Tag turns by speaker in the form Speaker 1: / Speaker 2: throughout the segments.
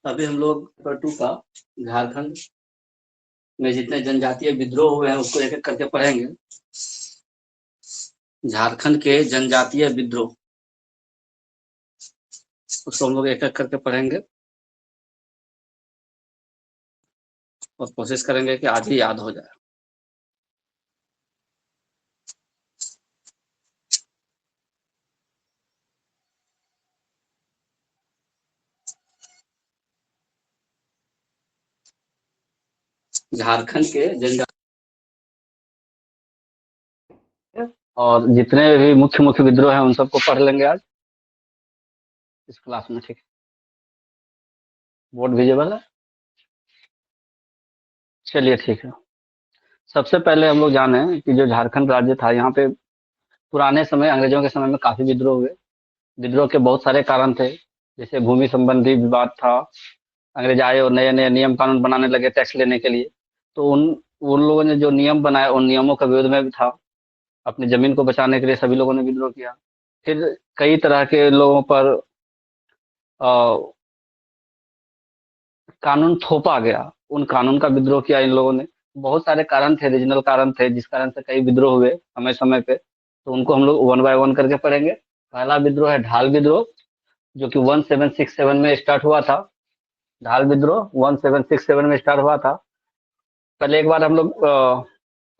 Speaker 1: अभी हम लोग पेपर 2 का झारखंड में जितने जनजातीय विद्रोह हुए हैं उसको एक एक करके पढ़ेंगे। झारखंड के जनजातीय विद्रोह उसको हम लोग एक एक करके पढ़ेंगे और कोशिश करेंगे कि आज ही याद हो जाए। झारखंड के जनजातीय और जितने भी मुख्य मुख्य विद्रोह हैं उन सबको पढ़ लेंगे आज इस क्लास में। ठीक है, बोर्ड विजिबल है? चलिए ठीक है। सबसे पहले हम लोग जाने कि जो झारखंड राज्य था, यहाँ पे पुराने समय अंग्रेजों के समय में काफी विद्रोह हुए। विद्रोह के बहुत सारे कारण थे, जैसे भूमि संबंधी विवाद था। अंग्रेज आए और नए नए नियम कानून बनाने लगे टैक्स लेने के लिए। तो उन उन लोगों ने जो नियम बनाए उन नियमों का विरोध में भी था। अपनी जमीन को बचाने के लिए सभी लोगों ने विद्रोह किया। फिर कई तरह के लोगों पर अ, कानून थोपा गया। उन कानून का विद्रोह किया इन लोगों ने। बहुत सारे कारण थे, रीजनल कारण थे, जिस कारण से कई विद्रोह हुए समय समय पे। तो उनको हम लोग वन बाय वन करके पढ़ेंगे। पहला विद्रोह है ढाल विद्रोह, जो कि 1767 में स्टार्ट हुआ था। ढाल विद्रोह 1767 में स्टार्ट हुआ था। पहले एक बार हम लोग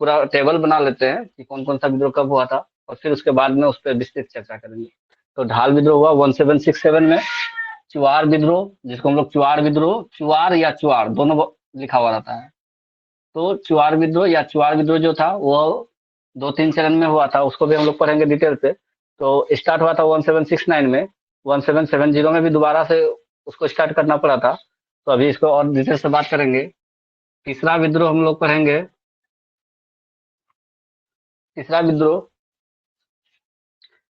Speaker 1: पूरा टेबल बना लेते हैं कि कौन कौन सा विद्रोह कब हुआ था, और फिर उसके बाद में उस पर विस्तृत चर्चा करेंगे। तो ढाल विद्रोह हुआ 1767 में। चुआर विद्रोह, जिसको हम लोग चुआर विद्रोह, चुआर या चुआर दोनों लिखा हुआ रहता है। तो चुआर विद्रोह या चुआर विद्रोह जो था वो 2-3 चरण में हुआ था, उसको भी हम लोग पढ़ेंगे डिटेल से। तो स्टार्ट हुआ था 1769 में। 1770 में भी दोबारा से उसको स्टार्ट करना पड़ा था। तो अभी इसको और डिटेल से बात करेंगे। तीसरा विद्रोह हम लोग पढ़ेंगे। तीसरा विद्रोह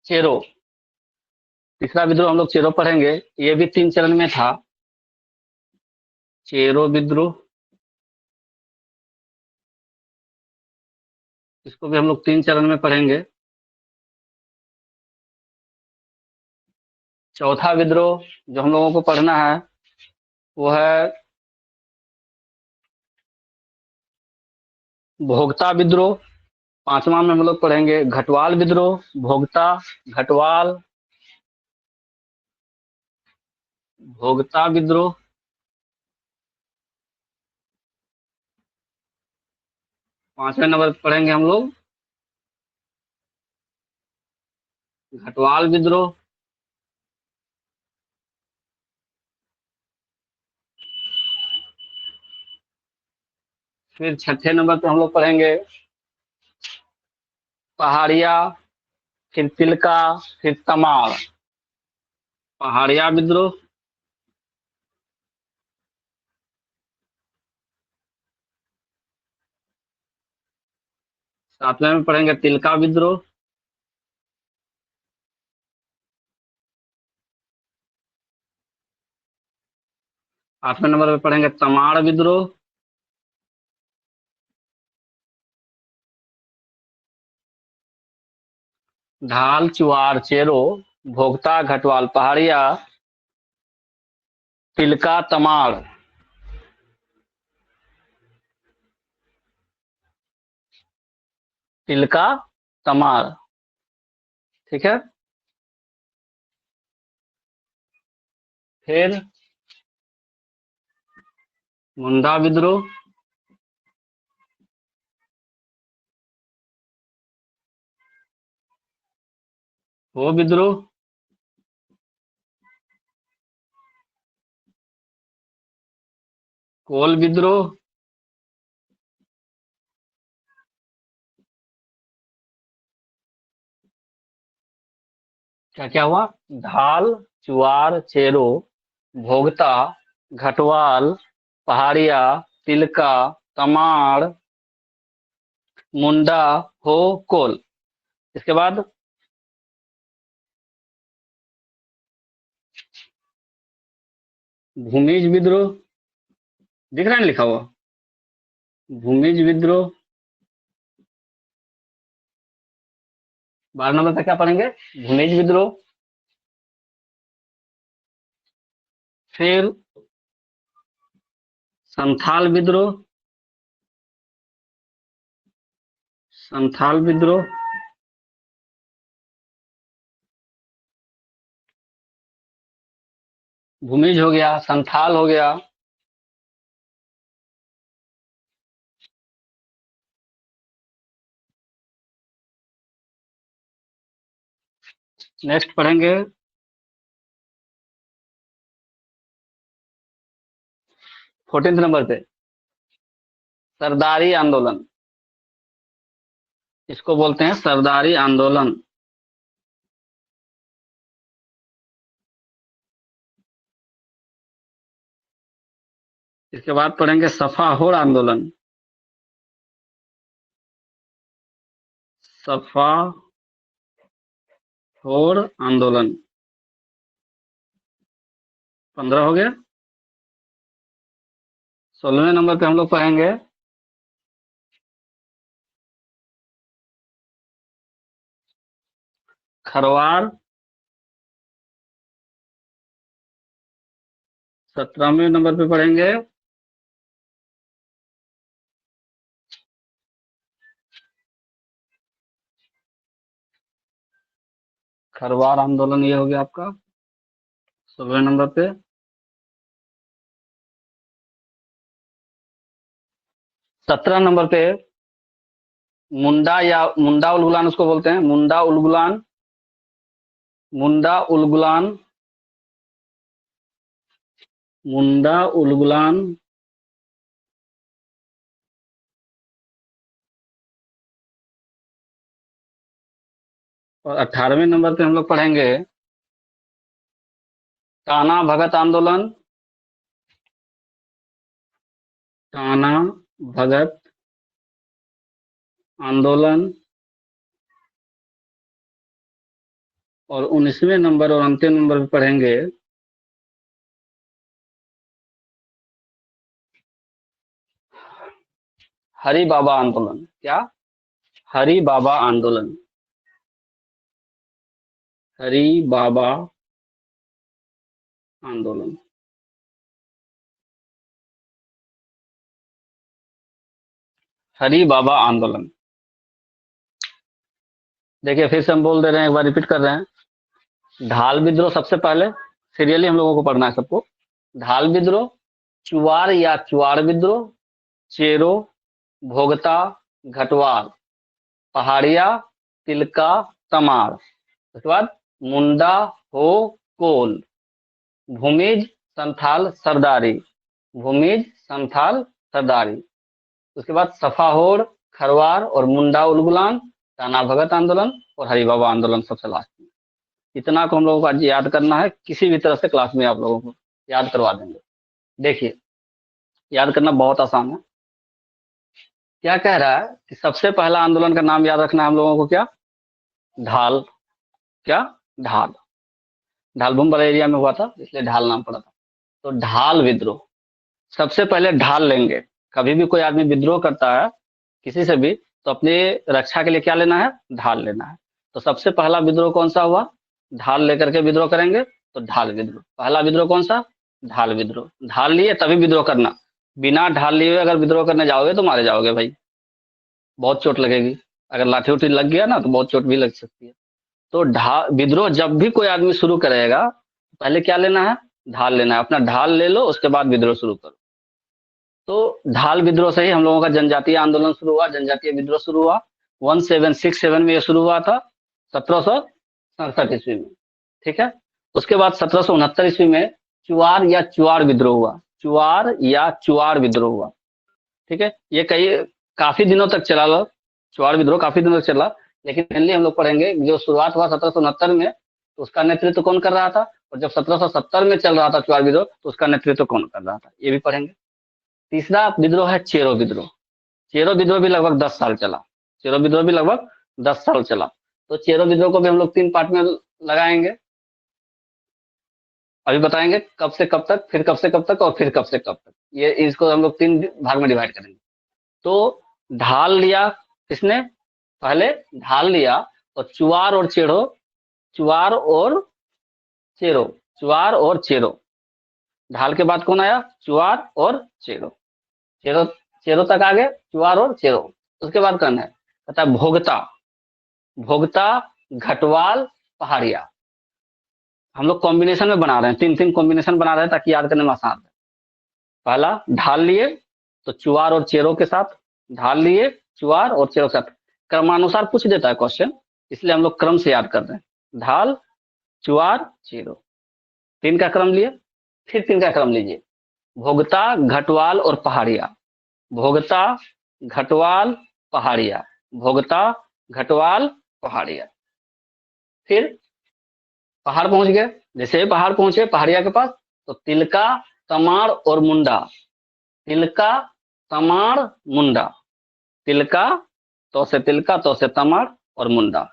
Speaker 1: चेरो। तीसरा विद्रोह हम लोग चेरो पढ़ेंगे। ये भी 3 चरण में था। चेरो विद्रोह, इसको भी हम लोग 3 चरण में पढ़ेंगे। चौथा विद्रोह जो हम लोगों को पढ़ना है वो है भोगता विद्रोह। पांचवा में हम लोग पढ़ेंगे घटवाल विद्रोह। भोगता, घटवाल, भोगता विद्रोह। पांचवें नंबर पर पढ़ेंगे हम लोग घटवाल विद्रोह। फिर छठे नंबर पे हम लोग पढ़ेंगे पहाड़िया, फिर तिलका, फिर तमाड़। पहाड़िया विद्रोह। सातवें में पढ़ेंगे तिलका विद्रोह। आठवें नंबर पे पढ़ेंगे तमाड़ विद्रोह। ढाल, चुआर, चेरो, भोगता, घटवाल, पहाड़िया, तिलका, तमाड़। तिलका, तमाड़। ठीक है। फिर मुंडा विद्रोह। वो विद्रोह। कोल विद्रोह। क्या क्या हुआ? ढाल, चुआर, चेरो, भोगता, घटवाल, पहाड़िया, तिलका, तमाड़, मुंडा, हो, कोल। इसके बाद भूमिज विद्रोह। दिख रहा है ना लिखा हुआ? भूमिज विद्रोह। 12 नंबर पे क्या पढ़ेंगे? भूमिज विद्रोह। फिर संथाल विद्रोह, संथाल विद्रोह, भूमिज हो गया, संथाल हो गया। नेक्स्ट पढ़ेंगे 14 नंबर पे सरदारी आंदोलन। इसको बोलते हैं सरदारी आंदोलन। इसके बाद पढ़ेंगे सफाहोर आंदोलन। सफाहोर आंदोलन 15 हो गया। 16वें नंबर पे हम लोग पढ़ेंगे खरवार। 17वें नंबर पे पढ़ेंगे खरवार आंदोलन, ये हो गया आपका 16वें नंबर पे। 17 नंबर पे मुंडा या मुंडा उलगुलान, उसको बोलते हैं मुंडा उलगुलान। मुंडा उलगुलान, मुंडा उलगुलान। और 18वें नंबर पे हम लोग पढ़ेंगे टाना भगत आंदोलन। टाना भगत आंदोलन। और 19वें नंबर और अंतिम नंबर पे पढ़ेंगे हरि बाबा आंदोलन। क्या? हरि बाबा आंदोलन। हरि बाबा आंदोलन। हरि बाबा आंदोलन। देखिए फिर से हम बोल दे रहे हैं, एक बार रिपीट कर रहे हैं। ढाल विद्रोह सबसे पहले, सीरियली हम लोगों को पढ़ना है सबको। ढाल विद्रोह, चुआर या चुआड़ विद्रोह, चेरो, भोगता, घटवाल, पहाड़िया, तिलका, तमाड़। उसके बाद मुंडा, हो, कोल, भूमिज, संथाल, सरदारी। भूमिज, संथाल, सरदारी। उसके बाद सफाहोर, खरवार और मुंडा उलगुलान, टाना भगत आंदोलन और हरिबाबा आंदोलन सबसे लास्ट में। इतना को हम लोगों को आज याद करना है, किसी भी तरह से क्लास में आप लोगों को याद करवा देंगे। देखिए याद करना बहुत आसान है। क्या कह रहा है कि सबसे पहला आंदोलन का नाम याद रखना है हम लोगों को, क्या? ढाल। क्या? ढाल। ढाल भूमबल एरिया में हुआ था, इसलिए ढाल नाम पड़ा था। तो ढाल विद्रोह, सबसे पहले ढाल लेंगे। कभी भी कोई आदमी विद्रोह करता है किसी से भी, तो अपनी रक्षा के लिए क्या लेना है? ढाल लेना है। तो सबसे पहला विद्रोह कौन सा हुआ? ढाल लेकर के विद्रोह करेंगे, तो ढाल विद्रोह। पहला विद्रोह कौन सा? ढाल विद्रोह। ढाल लिए तभी विद्रोह करना, बिना ढाल लिए अगर विद्रोह करने जाओगे तो मारे जाओगे भाई, बहुत चोट लगेगी। अगर लाठी उठी लग गया ना तो बहुत चोट भी लग सकती है। तो विद्रोह जब भी कोई आदमी शुरू करेगा, पहले क्या लेना है? ढाल लेना है। अपना ढाल ले लो, उसके बाद विद्रोह शुरू करो। तो ढाल विद्रोह से ही हम लोगों का जनजातीय आंदोलन शुरू हुआ, जनजातीय विद्रोह शुरू हुआ। 1767 में ये शुरू हुआ था, 1767 ईस्वी में। ठीक है। उसके बाद 1769 ईस्वी में चुआर या चुआड़ विद्रोह हुआ। चुआर या चुआड़ विद्रोह हुआ। ठीक है। ये काफी दिनों तक चला लो, चुआड़ विद्रोह काफी दिनों तक चला। लेकिन मेनली हम लोग पढ़ेंगे जो शुरुआत हुआ 1769 में, तो उसका नेतृत्व कौन कर रहा था, और जब 1770 में चल रहा था चुआड़ विद्रोह, तो उसका नेतृत्व कौन कर रहा था, ये भी पढ़ेंगे। तीसरा विद्रोह है चेरो विद्रोह। चेरो विद्रोह भी लगभग 10 साल चला। चेरो विद्रोह भी लगभग 10 साल चला। तो चेरो विद्रोह को भी हम लोग 3 पार्ट में लगाएंगे। अभी बताएंगे कब से कब तक, फिर कब से कब तक, और फिर कब से कब तक। ये इसको हम लोग 3 भाग में डिवाइड करेंगे। तो ढाल लिया किसने? पहले ढाल लिया, और चुआर और चेरो, चुआर और चेरो, चुआर और चेरो। ढाल के बाद कौन आया? चुआर और चेरो। चेरो, चेरो तक आ गए, चुआर और चेरो। उसके बाद करना है, कहता है भोगता, भोगता, घटवाल, पहाड़िया। हम लोग कॉम्बिनेशन में बना रहे हैं, तीन तीन कॉम्बिनेशन बना रहे हैं ताकि याद करने में आसान है। पहला ढाल लिए तो चुआर और चेरो के साथ, ढाल लिए चुआर और चेरो के साथ, क्रमानुसार पूछ देता है क्वेश्चन, इसलिए हम लोग क्रम से याद कर रहे हैं। ढाल, चुआर, चेरो, तीन का क्रम लिए। फिर तीन का क्रम लीजिए, भोगता, घटवाल और पहाड़िया, भोगता, घटवाल, पहाड़िया, भोगता, घटवाल, पहाड़िया। फिर पहाड़ पहुंच गए, जैसे ही पहाड़ पहुंचे पहाड़िया के पास, तो तिलका, तमाड़ और मुंडा, तिलका, तमाड़, मुंडा, तिलका, तो से तमाड़ और मुंडा,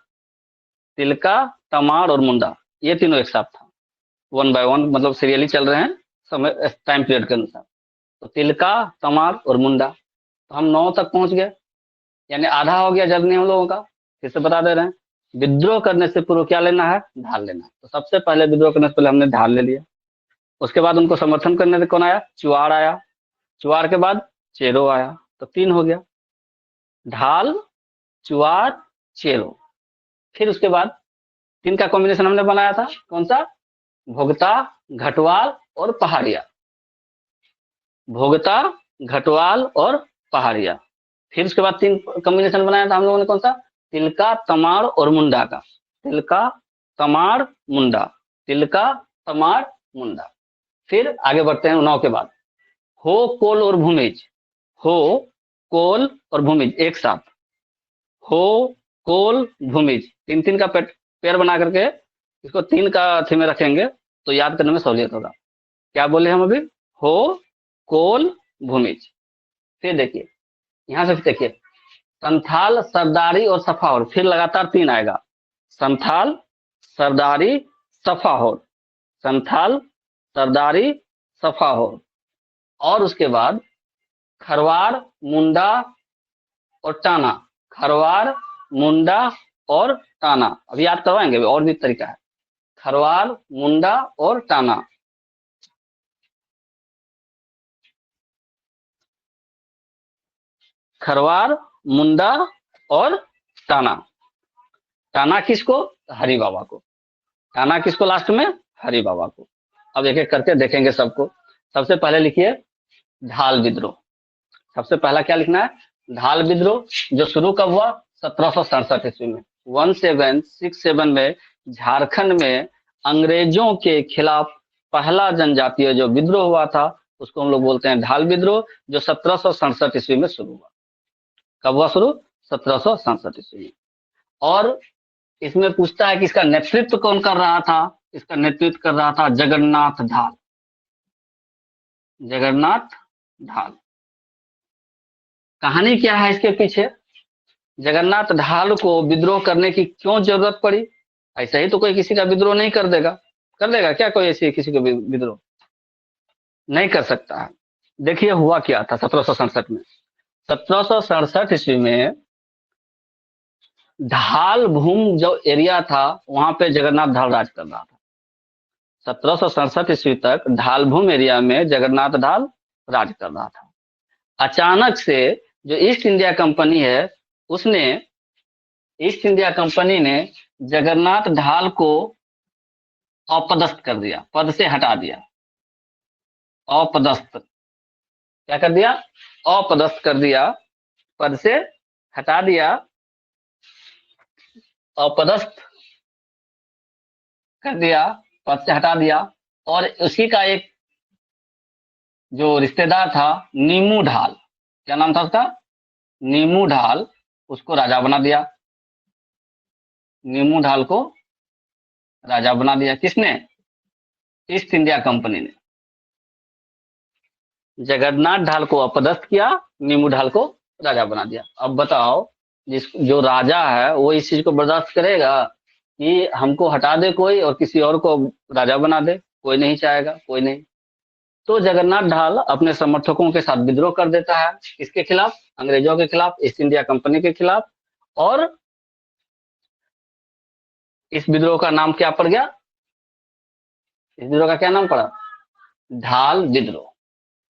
Speaker 1: तिलका, तमाड़ और मुंडा, ये तीनों एक साथ था। वन बाय वन, मतलब सीरियली चल रहे हैं, समय टाइम पीरियड के अनुसार। तो तिलका, तमाड़ और मुंडा, तो हम 9 तक पहुंच गए, यानी आधा हो गया जर्नी हम लोगों का। फिर से बता दे रहे हैं, विद्रोह करने से पूर्व क्या लेना है, ढाल लेना है। तो सबसे पहले विद्रोह करने से पहले हमने ढाल ले लिया। उसके बाद उनको समर्थन करने से कौन आया, चुआड़ आया, चुआड़ के बाद चेरो आया, तो 3 हो गया, ढाल, चुआड़, चेरो। फिर उसके बाद 3 का कॉम्बिनेशन हमने बनाया था, कौन सा, भोगता, घटवाल और पहाड़िया, भोगता, घटवाल और पहाड़िया। फिर उसके बाद 3 कॉम्बिनेशन बनाया था हम लोगों ने, कौन सा, तिलका, तमाड़ और मुंडा का, तिलका, तमाड़, मुंडा, तिलका, तमाड़, मुंडा। फिर आगे बढ़ते हैं 9 के बाद, हो, कोल और भूमिज, हो, कोल और भूमिज एक साथ, हो, कोल, भूमिज, तीन तीन का पेयर बना करके इसको 3 का थी में रखेंगे तो याद करने में सहूलियत होगा। क्या बोले हम अभी, हो, कोल, भूमिज। फिर देखिए, यहां से देखिए, संथाल, सरदारी और सफाहोर, फिर लगातार 3 आएगा, संथाल, सरदारी, सफाहोर, संथाल, सरदारी, सफाहोर। और उसके बाद खरवाड़, मुंडा और टाना, खरवाड़, मुंडा और टाना। अभी याद करवाएंगे, और भी तरीका है, खरवाड़, मुंडा और टाना। खरवाड़, मुंडा और टाना। टाना किसको, हरि बाबा को, टाना किसको लास्ट में, हरि बाबा को। अब एक एक करके देखेंगे सबको। सबसे पहले लिखिए ढाल विद्रोह। सबसे पहला क्या लिखना है, ढाल विद्रोह, जो शुरू कब हुआ, 1767 ईस्वी में, 1767 में झारखंड में अंग्रेजों के खिलाफ पहला जनजातीय जो विद्रोह हुआ था, उसको हम लोग बोलते हैं ढाल विद्रोह, जो 1767 ईस्वी में शुरू हुआ। कब हुआ शुरू, 1767 ईस्वी में। और इसमें पूछता है कि इसका नेतृत्व कौन कर रहा था, इसका नेतृत्व कर रहा था जगन्नाथ ढाल, जगन्नाथ ढाल। कहानी क्या है इसके पीछे, जगन्नाथ ढाल को विद्रोह करने की क्यों जरूरत पड़ी। ऐसा ही तो कोई किसी का विद्रोह नहीं कर देगा, कर देगा क्या कोई ऐसी किसी का विद्रोह, नहीं कर सकता है। देखिए हुआ क्या था 1767 में, 1767 ईस्वी में ढाल भूम जो एरिया था वहां पे जगन्नाथ ढाल राज कर रहा था। 1767 ईस्वी तक ढाल भूम एरिया में जगन्नाथ ढाल राज कर रहा था। अचानक से जो ईस्ट इंडिया कंपनी है, उसने, ईस्ट इंडिया कंपनी ने जगन्नाथ ढाल को अपदस्थ कर दिया, पद से हटा दिया, अपदस्थ, क्या कर दिया, अपदस्थ कर दिया, पद से हटा दिया, अपदस्थ कर दिया, पद से हटा दिया। और उसी का एक जो रिश्तेदार था, नीमू ढाल, क्या नाम था उसका, नीमू ढाल, उसको राजा बना दिया, नीमू ढाल को राजा बना दिया, किसने, ईस्ट इंडिया कंपनी ने। जगन्नाथ ढाल को अपदस्थ किया, नीमू ढाल को राजा बना दिया। अब बताओ, जिस जो राजा है वो इस चीज को बर्दाश्त करेगा कि हमको हटा दे कोई और किसी और को राजा बना दे, कोई नहीं चाहेगा, कोई नहीं। तो जगन्नाथ ढाल अपने समर्थकों के साथ विद्रोह कर देता है, किसके खिलाफ, अंग्रेजों के खिलाफ, ईस्ट इंडिया कंपनी के खिलाफ। और इस विद्रोह का नाम क्या पड़ गया, इस विद्रोह का क्या नाम पड़ा, ढाल विद्रोह।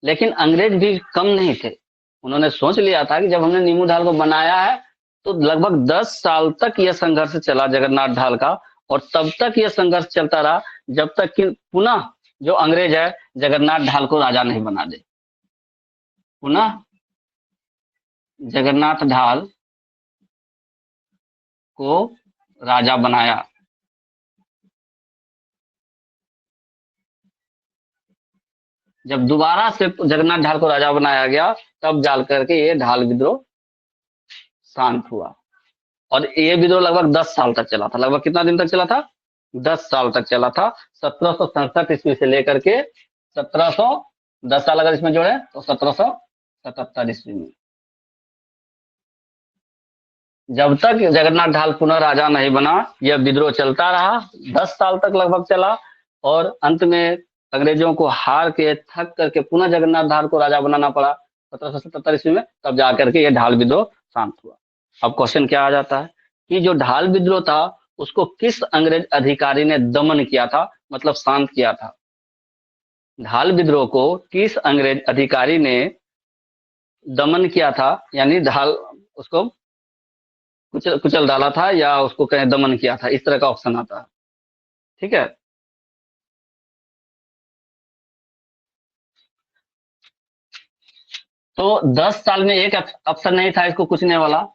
Speaker 1: लेकिन अंग्रेज भी कम नहीं थे। उन्होंने सोच लिया था कि जब हमने नीमू ढाल को बनाया है तो लगभग 10 साल तक यह संघर्ष चला जगन्नाथ ढाल का, और तब तक यह संघर्ष चलता रहा जब तक कि पुनः जो अंग्रेज है जगन्नाथ ढाल को राजा नहीं बना दे। पुनः जगन्नाथ ढाल को राजा बनाया। जब दोबारा से जगन्नाथ ढाल को राजा बनाया गया तब जाल करके ये ढाल विद्रोह शांत हुआ। और ये विद्रोह लगभग 10 साल तक चला था। लगभग कितना दिन तक चला था? 10 साल तक चला था। 1767 ईस्वी से लेकर के 1700, 10 साल अगर इसमें जोड़े तो 1777 ईस्वी में, जब तक जगन्नाथ ढाल पुनः राजा नहीं बना यह विद्रोह चलता रहा। 10 साल तक लगभग चला, और अंत में अंग्रेजों को हार के थक करके पुनः जगन्नाथ ढाल को राजा बनाना पड़ा 1777 ईस्वी में, तब जाकर के यह ढाल विद्रोह शांत हुआ। अब क्वेश्चन क्या आ जाता है कि जो ढाल विद्रोह था उसको किस अंग्रेज अधिकारी ने दमन किया था, मतलब शांत किया था? ढाल विद्रोह को किस अंग्रेज अधिकारी ने दमन किया था, यानी ढाल उसको कुचल कुचल डाला था, या उसको कहें दमन किया था, इस तरह का ऑप्शन आता है। ठीक है, तो 10 साल में एक ऑप्शन नहीं था इसको कुचलने वाला।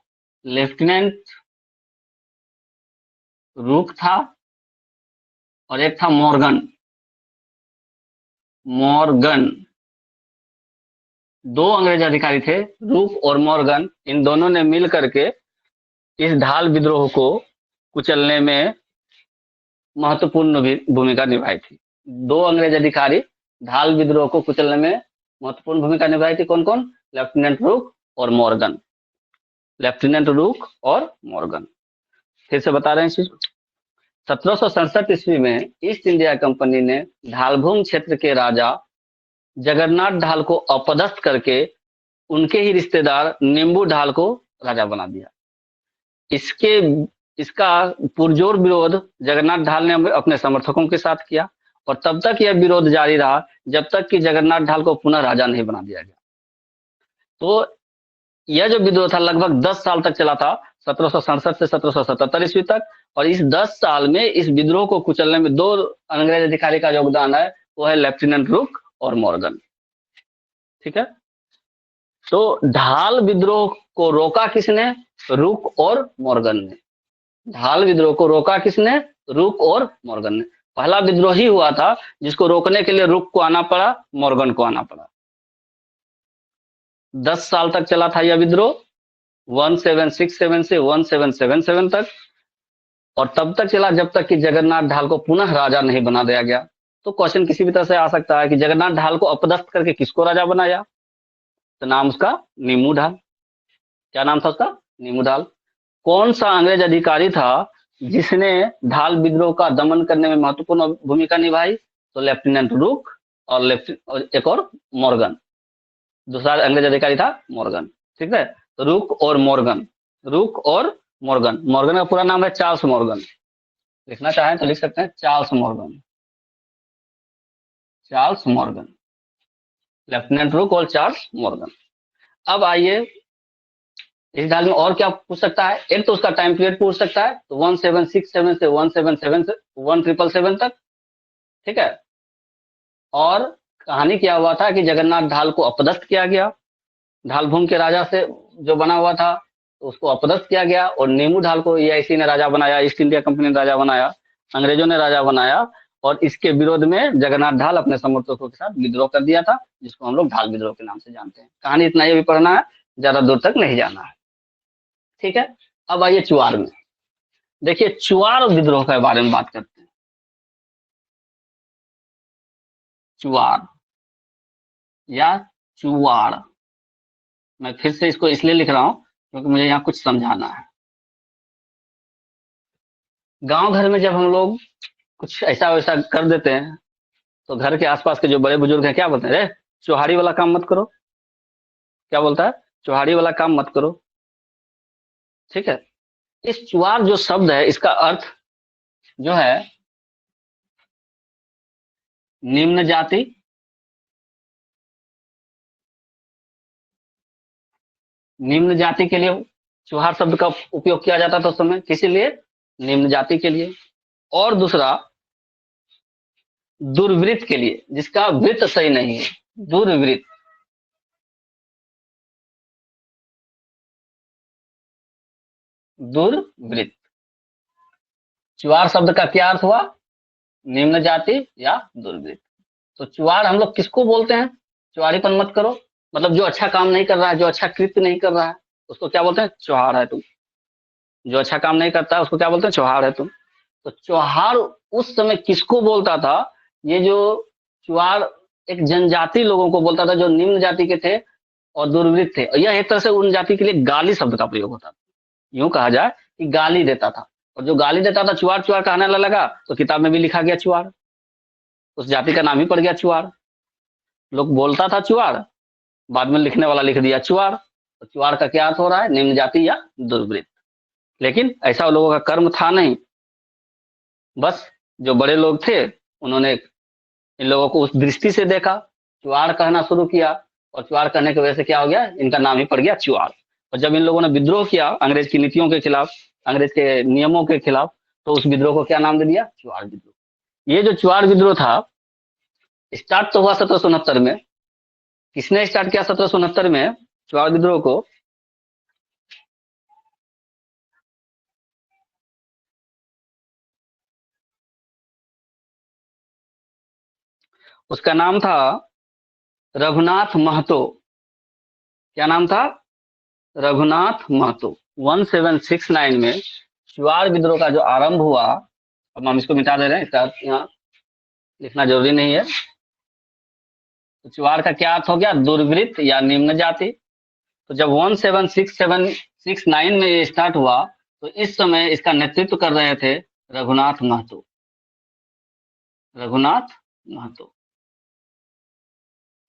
Speaker 1: लेफ्टिनेंट रूक था और एक था मॉर्गन। मॉर्गन, दो अंग्रेज अधिकारी थे, रूक और मॉर्गन। इन दोनों ने मिल करके इस ढाल विद्रोह को कुचलने में महत्वपूर्ण भूमिका निभाई थी। दो अंग्रेज अधिकारी ढाल विद्रोह को कुचलने में महत्वपूर्ण भूमिका निभाई थी। कौन कौन? लेफ्टिनेंट रूक और मॉर्गन। लेफ्टिनेंट रूक और मॉर्गन। फिर से बता रहे हैं चीज। 1767 ईस्वी में ईस्ट इंडिया कंपनी ने ढालभूम क्षेत्र के राजा जगन्नाथ ढाल को अपदस्थ करके उनके ही रिश्तेदार नींबू ढाल को राजा बना दिया। इसके इसका पुरजोर विरोध जगन्नाथ ढाल ने अपने समर्थकों के साथ किया, और तब तक यह विरोध जारी रहा जब तक कि जगन्नाथ ढाल को पुनः राजा नहीं बना दिया गया। तो यह जो विद्रोह था लगभग 10 साल तक चला था, 1767 से 1777 ईस्वी तक। और इस 10 साल में इस विद्रोह को कुचलने में दो अंग्रेज अधिकारी का योगदान है, वो है लेफ्टिनेंट रूक और मॉर्गन। ठीक है, तो ढाल विद्रोह को रोका किसने? रूक और मॉर्गन ने। ढाल विद्रोह को रोका किसने? रूक और मॉर्गन ने। पहला विद्रोह ही हुआ था जिसको रोकने के लिए रूक को आना पड़ा, मॉर्गन को आना पड़ा। 10 साल तक चला था यह विद्रोह, 1767 से 1777 तक, और तब तक चला जब तक कि जगन्नाथ ढाल को पुनः राजा नहीं बना दिया गया। तो क्वेश्चन किसी भी तरह से आ सकता है कि जगन्नाथ ढाल को अपदस्थ करके किसको राजा बनाया? तो नाम उसका नीमू ढाल। क्या नाम था उसका? नीमू ढाल। कौन सा अंग्रेज अधिकारी था जिसने ढाल विद्रोह का दमन करने में महत्वपूर्ण भूमिका निभाई? तो लेफ्टिनेंट रूक और एक और मॉर्गन। दूसरा अंग्रेज अधिकारी था मॉर्गन। ठीक है, तो रूक और मॉर्गन। रूक और मॉर्गन। मॉर्गन का पूरा नाम है चार्ल्स मॉर्गन। लिखना चाहें तो लिख सकते हैं Charles Morgan. Charles Morgan, lieutenant रूक और चार्ल्स मॉर्गन। अब आइए, इस ढाल में और क्या पूछ सकता है? एक तो उसका टाइम पीरियड पूछ सकता है, तो 1767 से 1777 तक। ठीक है, और कहानी क्या हुआ था कि जगन्नाथ ढाल को अपदस्थ किया गया, ढालभूम के राजा से जो बना हुआ था तो उसको अपदस्थ किया गया, और नीमू ढाल को ईआईसी ने राजा बनाया, ईस्ट इंडिया कंपनी ने राजा बनाया, अंग्रेजों ने राजा बनाया। और इसके विरोध में जगन्नाथ ढाल अपने समर्थकों के साथ विद्रोह कर दिया था, जिसको हम लोग ढाल विद्रोह के नाम से जानते हैं। कहानी इतना ही भी पढ़ना है, ज्यादा दूर तक नहीं जाना है। ठीक है, अब आइए चुआर में। देखिए, चुआर विद्रोह के बारे में बात करते हैं। चुआर या चुवाड़, मैं फिर से इसको इसलिए लिख रहा हूं क्योंकि मुझे यहाँ कुछ समझाना है। गांव घर में जब हम लोग कुछ ऐसा वैसा कर देते हैं तो घर के आसपास के जो बड़े बुजुर्ग हैं क्या बोलते हैं? अरे चौहाड़ी वाला काम मत करो। क्या बोलता है? चौहाड़ी वाला काम मत करो। ठीक है, इस चुआर जो शब्द है इसका अर्थ जो है निम्न जाति निम्न जाति के लिए चुहार शब्द का उपयोग किया जाता था उस समय, किसी लिए, निम्न जाति के लिए। और दूसरा दुर्वृत्त के लिए, जिसका वृत्त सही नहीं है, दुर्वृत्त। दुर्वृत्त, चुआर शब्द का क्या अर्थ हुआ, निम्न जाति या दुर्वृत्त। तो चुआर हम लोग किसको बोलते हैं, चुआरीपन मत करो, मतलब जो अच्छा काम नहीं कर रहा है, जो अच्छा कृत्य नहीं कर रहा है, उसको क्या बोलते हैं, चौहार है तुम। जो अच्छा काम नहीं करता है उसको क्या बोलते हैं, चौहार है तुम। तो चौहार उस समय किसको बोलता था, ये जो चुआर एक जनजाति लोगों को बोलता था जो निम्न जाति के थे और दुर्वृत्त थे। और यह एक तरह से उन जाति के लिए गाली शब्द का प्रयोग होता था, यूं कहा जाए कि गाली देता था। और जो गाली देता था चुआर चुआर कहने लगा, तो किताब में भी लिखा गया चुआर, उस जाति का नाम ही पड़ गया चुआर। लोग बोलता था चुआर, बाद में लिखने वाला लिख दिया चुआर। तो चुआर का क्या अर्थ हो रहा है, निम्न जाति या दुर्वृत्त। लेकिन ऐसा लोगों का कर्म था नहीं, बस जो बड़े लोग थे उन्होंने इन लोगों को उस दृष्टि से देखा, चुआर कहना शुरू किया, और चुआर कहने की वजह से क्या हो गया, इनका नाम ही पड़ गया चुआर। और जब इन लोगों ने विद्रोह किया अंग्रेज की नीतियों के खिलाफ, अंग्रेज के नियमों के खिलाफ, तो उस विद्रोह को क्या नाम दे दिया, चुआर विद्रोह। ये जो चुआर विद्रोह था, स्टार्ट तो हुआ 1769 में। किसने स्टार्ट किया 1769 में चुआर विद्रोह को, उसका नाम था रघुनाथ महतो। क्या नाम था, रघुनाथ महतो। 1769 में चुआर विद्रोह का जो आरंभ हुआ, अब हम इसको मिटा दे रहे हैं, इसका यहाँ लिखना जरूरी नहीं है। तो चुआर का क्या अर्थ हो गया, दुर्वृत्त या निम्न जाति। तो जब 1769 में ये स्टार्ट हुआ, तो इस समय इसका नेतृत्व कर रहे थे रघुनाथ महतो, रघुनाथ महतो।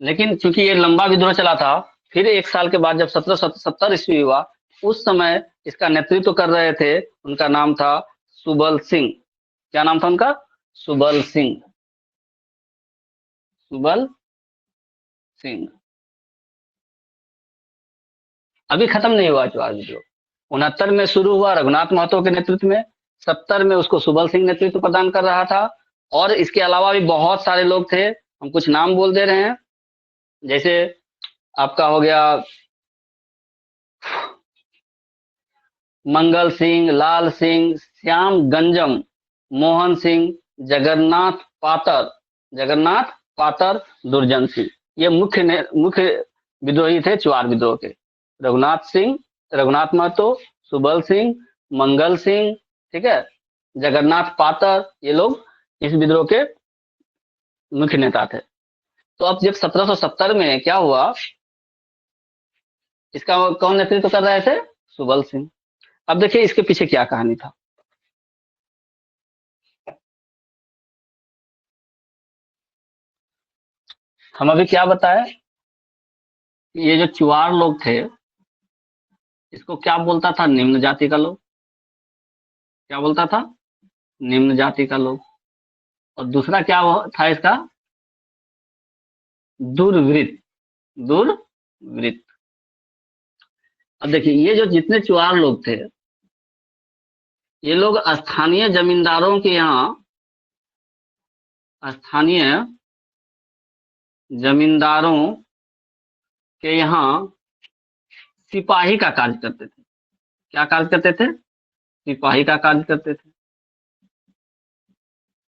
Speaker 1: लेकिन चूंकि ये लंबा विद्रोह चला था, फिर एक साल के बाद जब 1770 ईस्वी हुआ, उस समय इसका नेतृत्व कर रहे थे, उनका नाम था सुबल सिंह। क्या नाम था उनका, सुबल सिंह, सुबल सिंह। अभी खत्म नहीं हुआ चुआर विद्रोह, 69 में शुरू हुआ रघुनाथ महतो के नेतृत्व में, 70 में उसको सुबल सिंह नेतृत्व प्रदान कर रहा था। और इसके अलावा भी बहुत सारे लोग थे, हम कुछ नाम बोल दे रहे हैं। जैसे आपका हो गया मंगल सिंह, लाल सिंह, श्याम गंजम, मोहन सिंह, जगन्नाथ पातर, जगन्नाथ पातर, दुर्जन सिंह। ये मुख्य विद्रोही थे चुआर विद्रोह के। रघुनाथ सिंह, रघुनाथ महतो, सुबल सिंह, मंगल सिंह, ठीक है, जगन्नाथ पातर, ये लोग इस विद्रोह के मुख्य नेता थे। तो अब जब 1770 में क्या हुआ, इसका कौन नेतृत्व कर रहे थे, सुबल सिंह। अब देखिए इसके पीछे क्या कहानी था। हम अभी क्या बताए, ये जो चुआर लोग थे, इसको क्या बोलता था, निम्न जाति का लोग। क्या बोलता था, निम्न जाति का लोग। और दूसरा क्या था इसका, दुर्वृत्त, दुर्वृत्त। अब देखिए ये जो जितने चुआर लोग थे, ये लोग स्थानीय जमींदारों के यहाँ, स्थानीय जमींदारों के यहाँ सिपाही का कार्य करते थे। क्या कार्य करते थे, सिपाही का कार्य करते थे।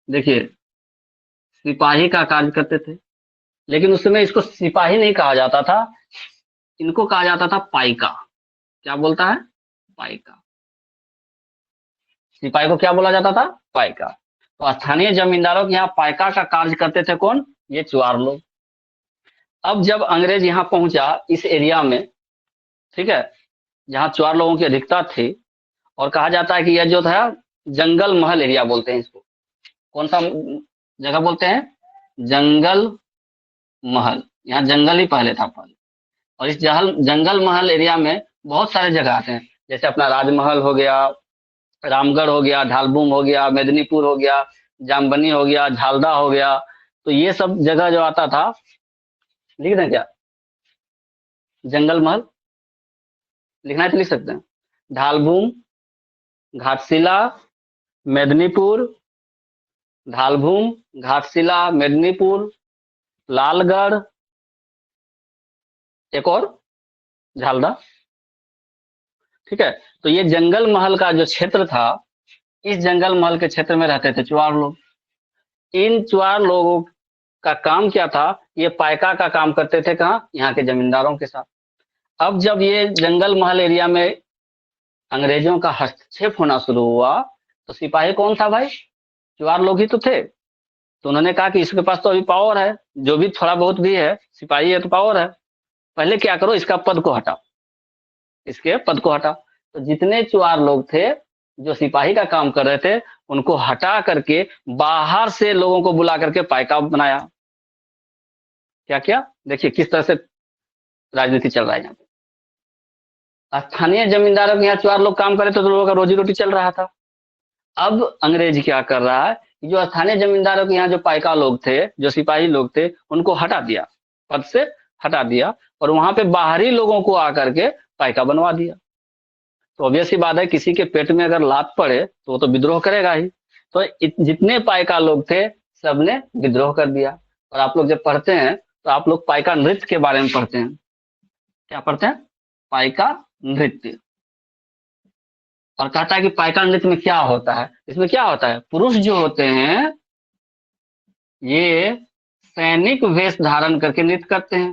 Speaker 1: देखिए सिपाही का कार्य करते थे, लेकिन उस समय इसको सिपाही नहीं कहा जाता था, इनको कहा जाता था पाइका। क्या बोलता है, पाइका। सिपाही को क्या बोला जाता था, पाइका। तो स्थानीय जमींदारों के यहाँ पाइका का कार्य करते थे कौन, ये चुआर लोग। अब जब अंग्रेज यहाँ पहुंचा इस एरिया में, ठीक है, जहाँ चुआर लोगों की अधिकता थी, और कहा जाता है कि यह जो था जंगल महल एरिया बोलते हैं इसको। कौन सा जगह बोलते हैं, जंगल महल। यहाँ जंगल ही पहले था पहले। और इस जंगल महल एरिया में बहुत सारे जगह आते हैं, जैसे अपना राजमहल हो गया, रामगढ़ हो गया, ढालबुम हो गया, मेदिनीपुर हो गया, जामबनी हो गया, झालदा हो गया। तो ये सब जगह जो आता था, लिख दें क्या, जंगल महल। लिखना है तो लिख सकते हैं। ढालभूम, घाटशिला, मेदिनीपुर, ढालभूम, घाटशिला, मेदिनीपुर, लालगढ़, एक और झालदा। ठीक है, तो ये जंगल महल का जो क्षेत्र था, इस जंगल महल के क्षेत्र में रहते थे चुआर लोग। इन चुआर लोगों का काम क्या था, ये पाइका का काम करते थे। कहाँ? यहाँ के जमींदारों के साथ। अब जब ये जंगल महल एरिया में अंग्रेजों का हस्तक्षेप होना शुरू हुआ, तो सिपाही कौन था भाई? चुआर लोग ही तो थे। तो उन्होंने कहा कि इसके पास तो अभी पावर है, जो भी थोड़ा बहुत भी है, सिपाही है तो पावर है, पहले क्या करो, इसका पद को हटाओ, इसके पद को हटाओ। तो जितने चुआर लोग थे जो सिपाही का काम कर रहे थे, उनको हटा करके बाहर से लोगों को बुला करके पाइका बनाया। क्या क्या देखिए किस तरह से राजनीति चल रहा है यहाँ पे। स्थानीय जमींदारों के यहाँ चुआर लोग काम कर रहे थे तो लोगों का रोजी रोटी चल रहा था। अब अंग्रेज क्या कर रहा है, जो स्थानीय जमींदारों के यहाँ जो पाइका लोग थे, जो सिपाही लोग थे, उनको हटा दिया, पद से हटा दिया, और वहां पे बाहरी लोगों को आकर के पाइका बनवा दिया। तो ऑब्वियस ही बात है, किसी के पेट में अगर लात पड़े तो वो तो विद्रोह करेगा ही। तो जितने पाइका लोग थे सबने विद्रोह कर दिया। और आप लोग जब पढ़ते हैं तो आप लोग पाइका नृत्य के बारे में पढ़ते हैं। क्या पढ़ते हैं? पाइका नृत्य। और कहता है कि पाइका नृत्य में क्या होता है, इसमें क्या होता है, पुरुष जो होते हैं ये सैनिक वेश धारण करके नृत्य करते हैं,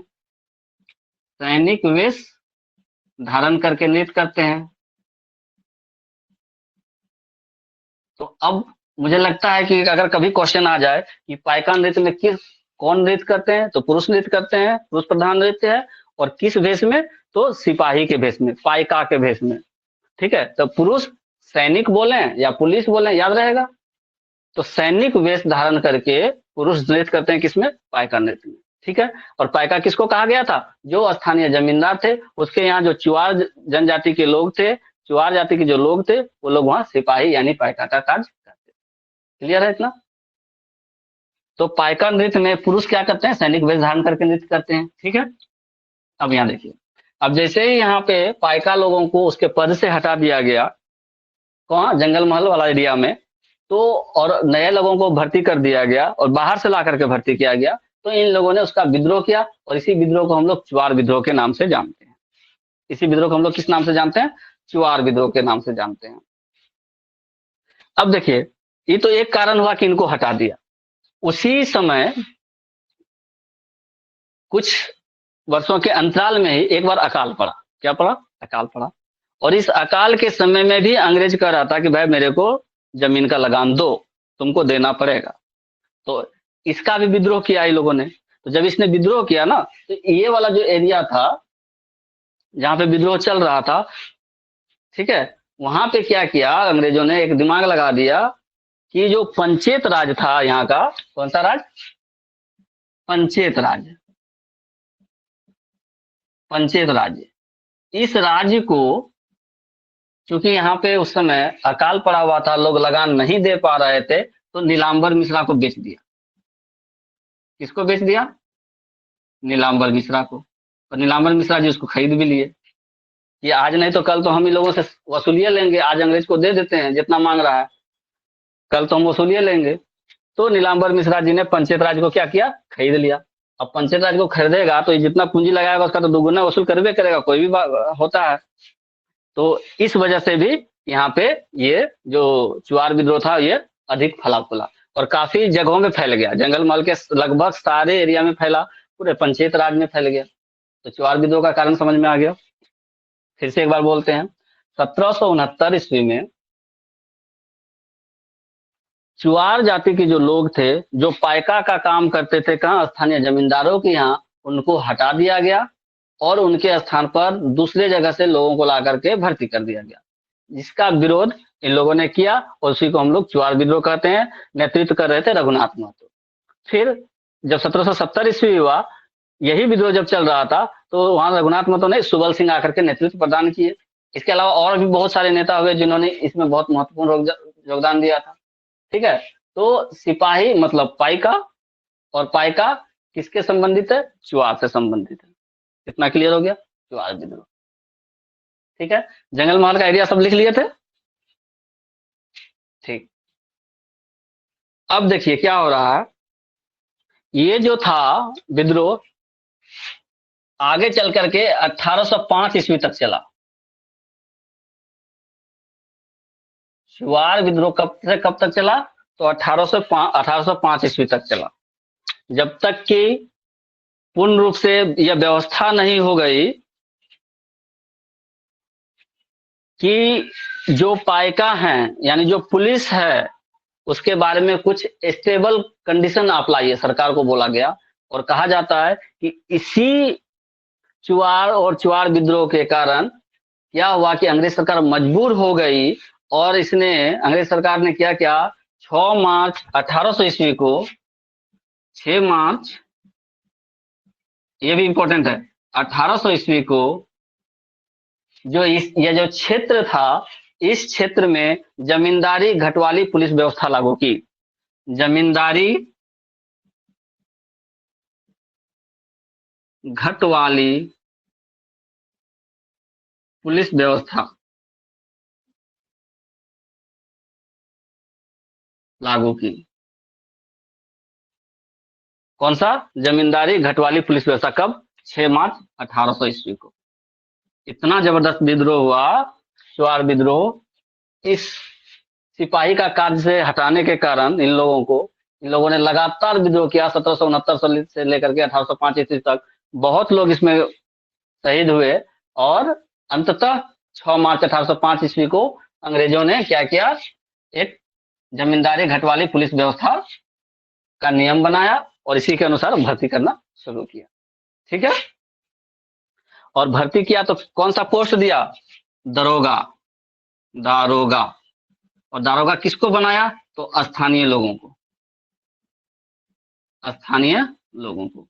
Speaker 1: सैनिक वेश धारण करके नृत्य करते हैं। तो अब मुझे लगता है कि अगर कभी क्वेश्चन आ जाए कि पाइका नृत्य में कौन नृत्य करते हैं, तो पुरुष नृत्य करते हैं, पुरुष प्रधान नृत्य है। और किस वेश में? तो सिपाही के भेष में, पाइका के भेष में। ठीक है, तो पुरुष सैनिक बोले या पुलिस बोले, याद रहेगा। तो सैनिक वेश धारण करके पुरुष नृत्य करते हैं, किसमें? पाइका नृत्य में। ठीक है, और पाइका किसको कहा गया था? जो स्थानीय जमींदार थे, उसके यहाँ जो चुआर जनजाति के लोग थे, चुआर जाति के जो लोग थे, वो लोग वहां सिपाही यानी पाइका का कार्य करते। क्लियर है इतना? तो पाइका नृत्य में पुरुष क्या करते हैं? सैनिक वेश धारण करके नृत्य करते हैं। ठीक है, अब यहाँ देखिए, अब जैसे ही यहाँ पे पाइका लोगों को उसके पद से हटा दिया गया, कहाँ? जंगल महल वाला एरिया में। तो और नए लोगों को भर्ती कर दिया गया और बाहर से ला करके भर्ती किया गया। तो इन लोगों ने उसका विद्रोह किया, और इसी विद्रोह को हम लोग चुआर विद्रोह के नाम से जानते हैं। इसी विद्रोह को हम लोग किस नाम से जानते हैं? चुआर विद्रोह के नाम से जानते हैं। अब देखिए, ये तो एक कारण हुआ कि इनको हटा दिया। उसी समय कुछ वर्षों के अंतराल में ही एक बार अकाल पड़ा। क्या पड़ा? अकाल पड़ा। और इस अकाल के समय में भी अंग्रेज कह रहा था कि भाई मेरे को जमीन का लगान दो, तुमको देना पड़ेगा। तो इसका भी विद्रोह किया इन लोगों ने। तो जब इसने विद्रोह किया ना, तो ये वाला जो एरिया था जहां पे विद्रोह चल रहा था, ठीक है, वहां पे क्या किया अंग्रेजों ने, एक दिमाग लगा दिया कि जो पंचेत राज था यहाँ का, कौन सा राज? पंचेत राज। पंचेत राज्य, इस राज्य को, क्योंकि यहाँ पे उस समय अकाल पड़ा हुआ था, लोग लगान नहीं दे पा रहे थे, तो नीलांबर मिश्रा को बेच दिया। किसको बेच दिया? नीलांबर मिश्रा को। और नीलांबर मिश्रा जी उसको खरीद भी लिए। ये आज नहीं तो कल तो हम इन लोगों से वसूलिए लेंगे, आज अंग्रेज को दे देते हैं जितना मांग रहा है, कल तो हम वसूलिए लेंगे। तो नीलांबर मिश्रा जी ने पंचायत राज को क्या किया? खरीद लिया। अब पंचायत राज को खरीदेगा तो ये जितना पूंजी लगाएगा उसका तो दुगुना वसूल करबे करेगा, कोई भी होता है। तो इस वजह से भी यहाँ पे ये जो चुआर विद्रोह था ये अधिक फला फूला और काफी जगहों में फैल गया। जंगल महल के लगभग सारे एरिया में फैला, पूरे पंचायत राज में फैल गया। तो चुआर विद्रोह का कारण समझ में आ गया। फिर से एक बार बोलते हैं, 1769 ईस्वी में चुआर जाति के जो लोग थे, जो पाइका का काम करते थे, कहाँ? स्थानीय जमींदारों के यहाँ, उनको हटा दिया गया और उनके स्थान पर दूसरे जगह से लोगों को ला करके भर्ती कर दिया गया, जिसका विरोध इन लोगों ने किया और उसी को हम लोग चुआर विद्रोह कहते हैं। नेतृत्व कर रहे थे रघुनाथ महतो। फिर जब 1770 ईस्वी हुआ, यही विद्रोह जब चल रहा था, तो वहां रघुनाथ महतो ने सुबल सिंह आकर के नेतृत्व प्रदान किए। इसके अलावा और भी बहुत सारे नेता हुए जिन्होंने इसमें बहुत महत्वपूर्ण योगदान दिया था। ठीक है, तो सिपाही मतलब पाइका, और पाइका किसके संबंधित है? चुआर से संबंधित है। कितना क्लियर हो गया? चुआर विद्रोह। ठीक है, जंगल महल का एरिया सब लिख लिए थे। ठीक, अब देखिए क्या हो रहा है। ये जो था विद्रोह आगे चल करके 1805 ईस्वी तक चला। चुआर विद्रोह कब से कब तक चला? तो 1805 ईस्वी तक चला, जब तक कि पूर्ण रूप से यह व्यवस्था नहीं हो गई कि जो पाइका हैं यानी जो पुलिस है उसके बारे में कुछ स्टेबल कंडीशन आप लाइए, सरकार को बोला गया। और कहा जाता है कि इसी चुआर और चुआर विद्रोह के कारण क्या हुआ कि अंग्रेज सरकार मजबूर हो गई और इसने अंग्रेज सरकार ने क्या किया, 6 मार्च 1800 ईस्वी को, 6 मार्च, ये भी इंपॉर्टेंट है, 1800 ईस्वी को जो यह जो क्षेत्र था, इस क्षेत्र में जमींदारी घटवाली पुलिस व्यवस्था लागू की। जमींदारी घटवाली पुलिस व्यवस्था लागू की। कौन सा? जमींदारी घटवाली पुलिस व्यवस्था। कब? 6 मार्च 1800 ईस्वी को। इतना जबरदस्त विद्रोह हुआ, चुआर विद्रोह। इस सिपाही का कार्य से हटाने के कारण इन लोगों ने लगातार विद्रोह किया। 1769 से लेकर के 1805 ईस्वी तक बहुत लोग इसमें शहीद हुए और अंततः 6 मार्च 1805 ईस्वी को अंग्रेजों ने क्या किया, एक जमींदारी घटवाली पुलिस व्यवस्था का नियम बनाया और इसी के अनुसार भर्ती करना शुरू किया। ठीक है, और भर्ती किया तो कौन सा पोस्ट दिया? दरोगा। दारोगा। और दारोगा किसको बनाया? तो स्थानीय लोगों को। स्थानीय लोगों को।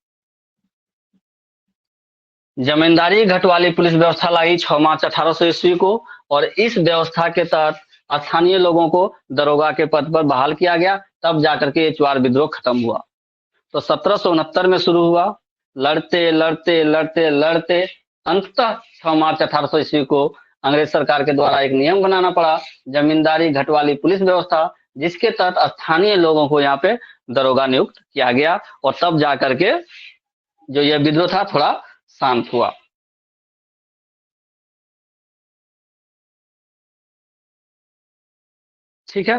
Speaker 1: जमींदारी घटवाली पुलिस व्यवस्था लाई 6 मार्च 1800 ईस्वी को, और इस व्यवस्था के तहत स्थानीय लोगों को दरोगा के पद पर बहाल किया गया। तब जाकर के ये चुआर विद्रोह खत्म हुआ। तो 1769 में शुरू हुआ, लड़ते लड़ते लड़ते लड़ते अंततः 6 मार्च 1800 ईस्वी को अंग्रेज सरकार के द्वारा एक नियम बनाना पड़ा, जमींदारी घटवाली पुलिस व्यवस्था, जिसके तहत स्थानीय लोगों को यहाँ पे दरोगा नियुक्त किया गया। और तब जाकर के जो यह विद्रोह था थोड़ा शांत हुआ। ठीक है,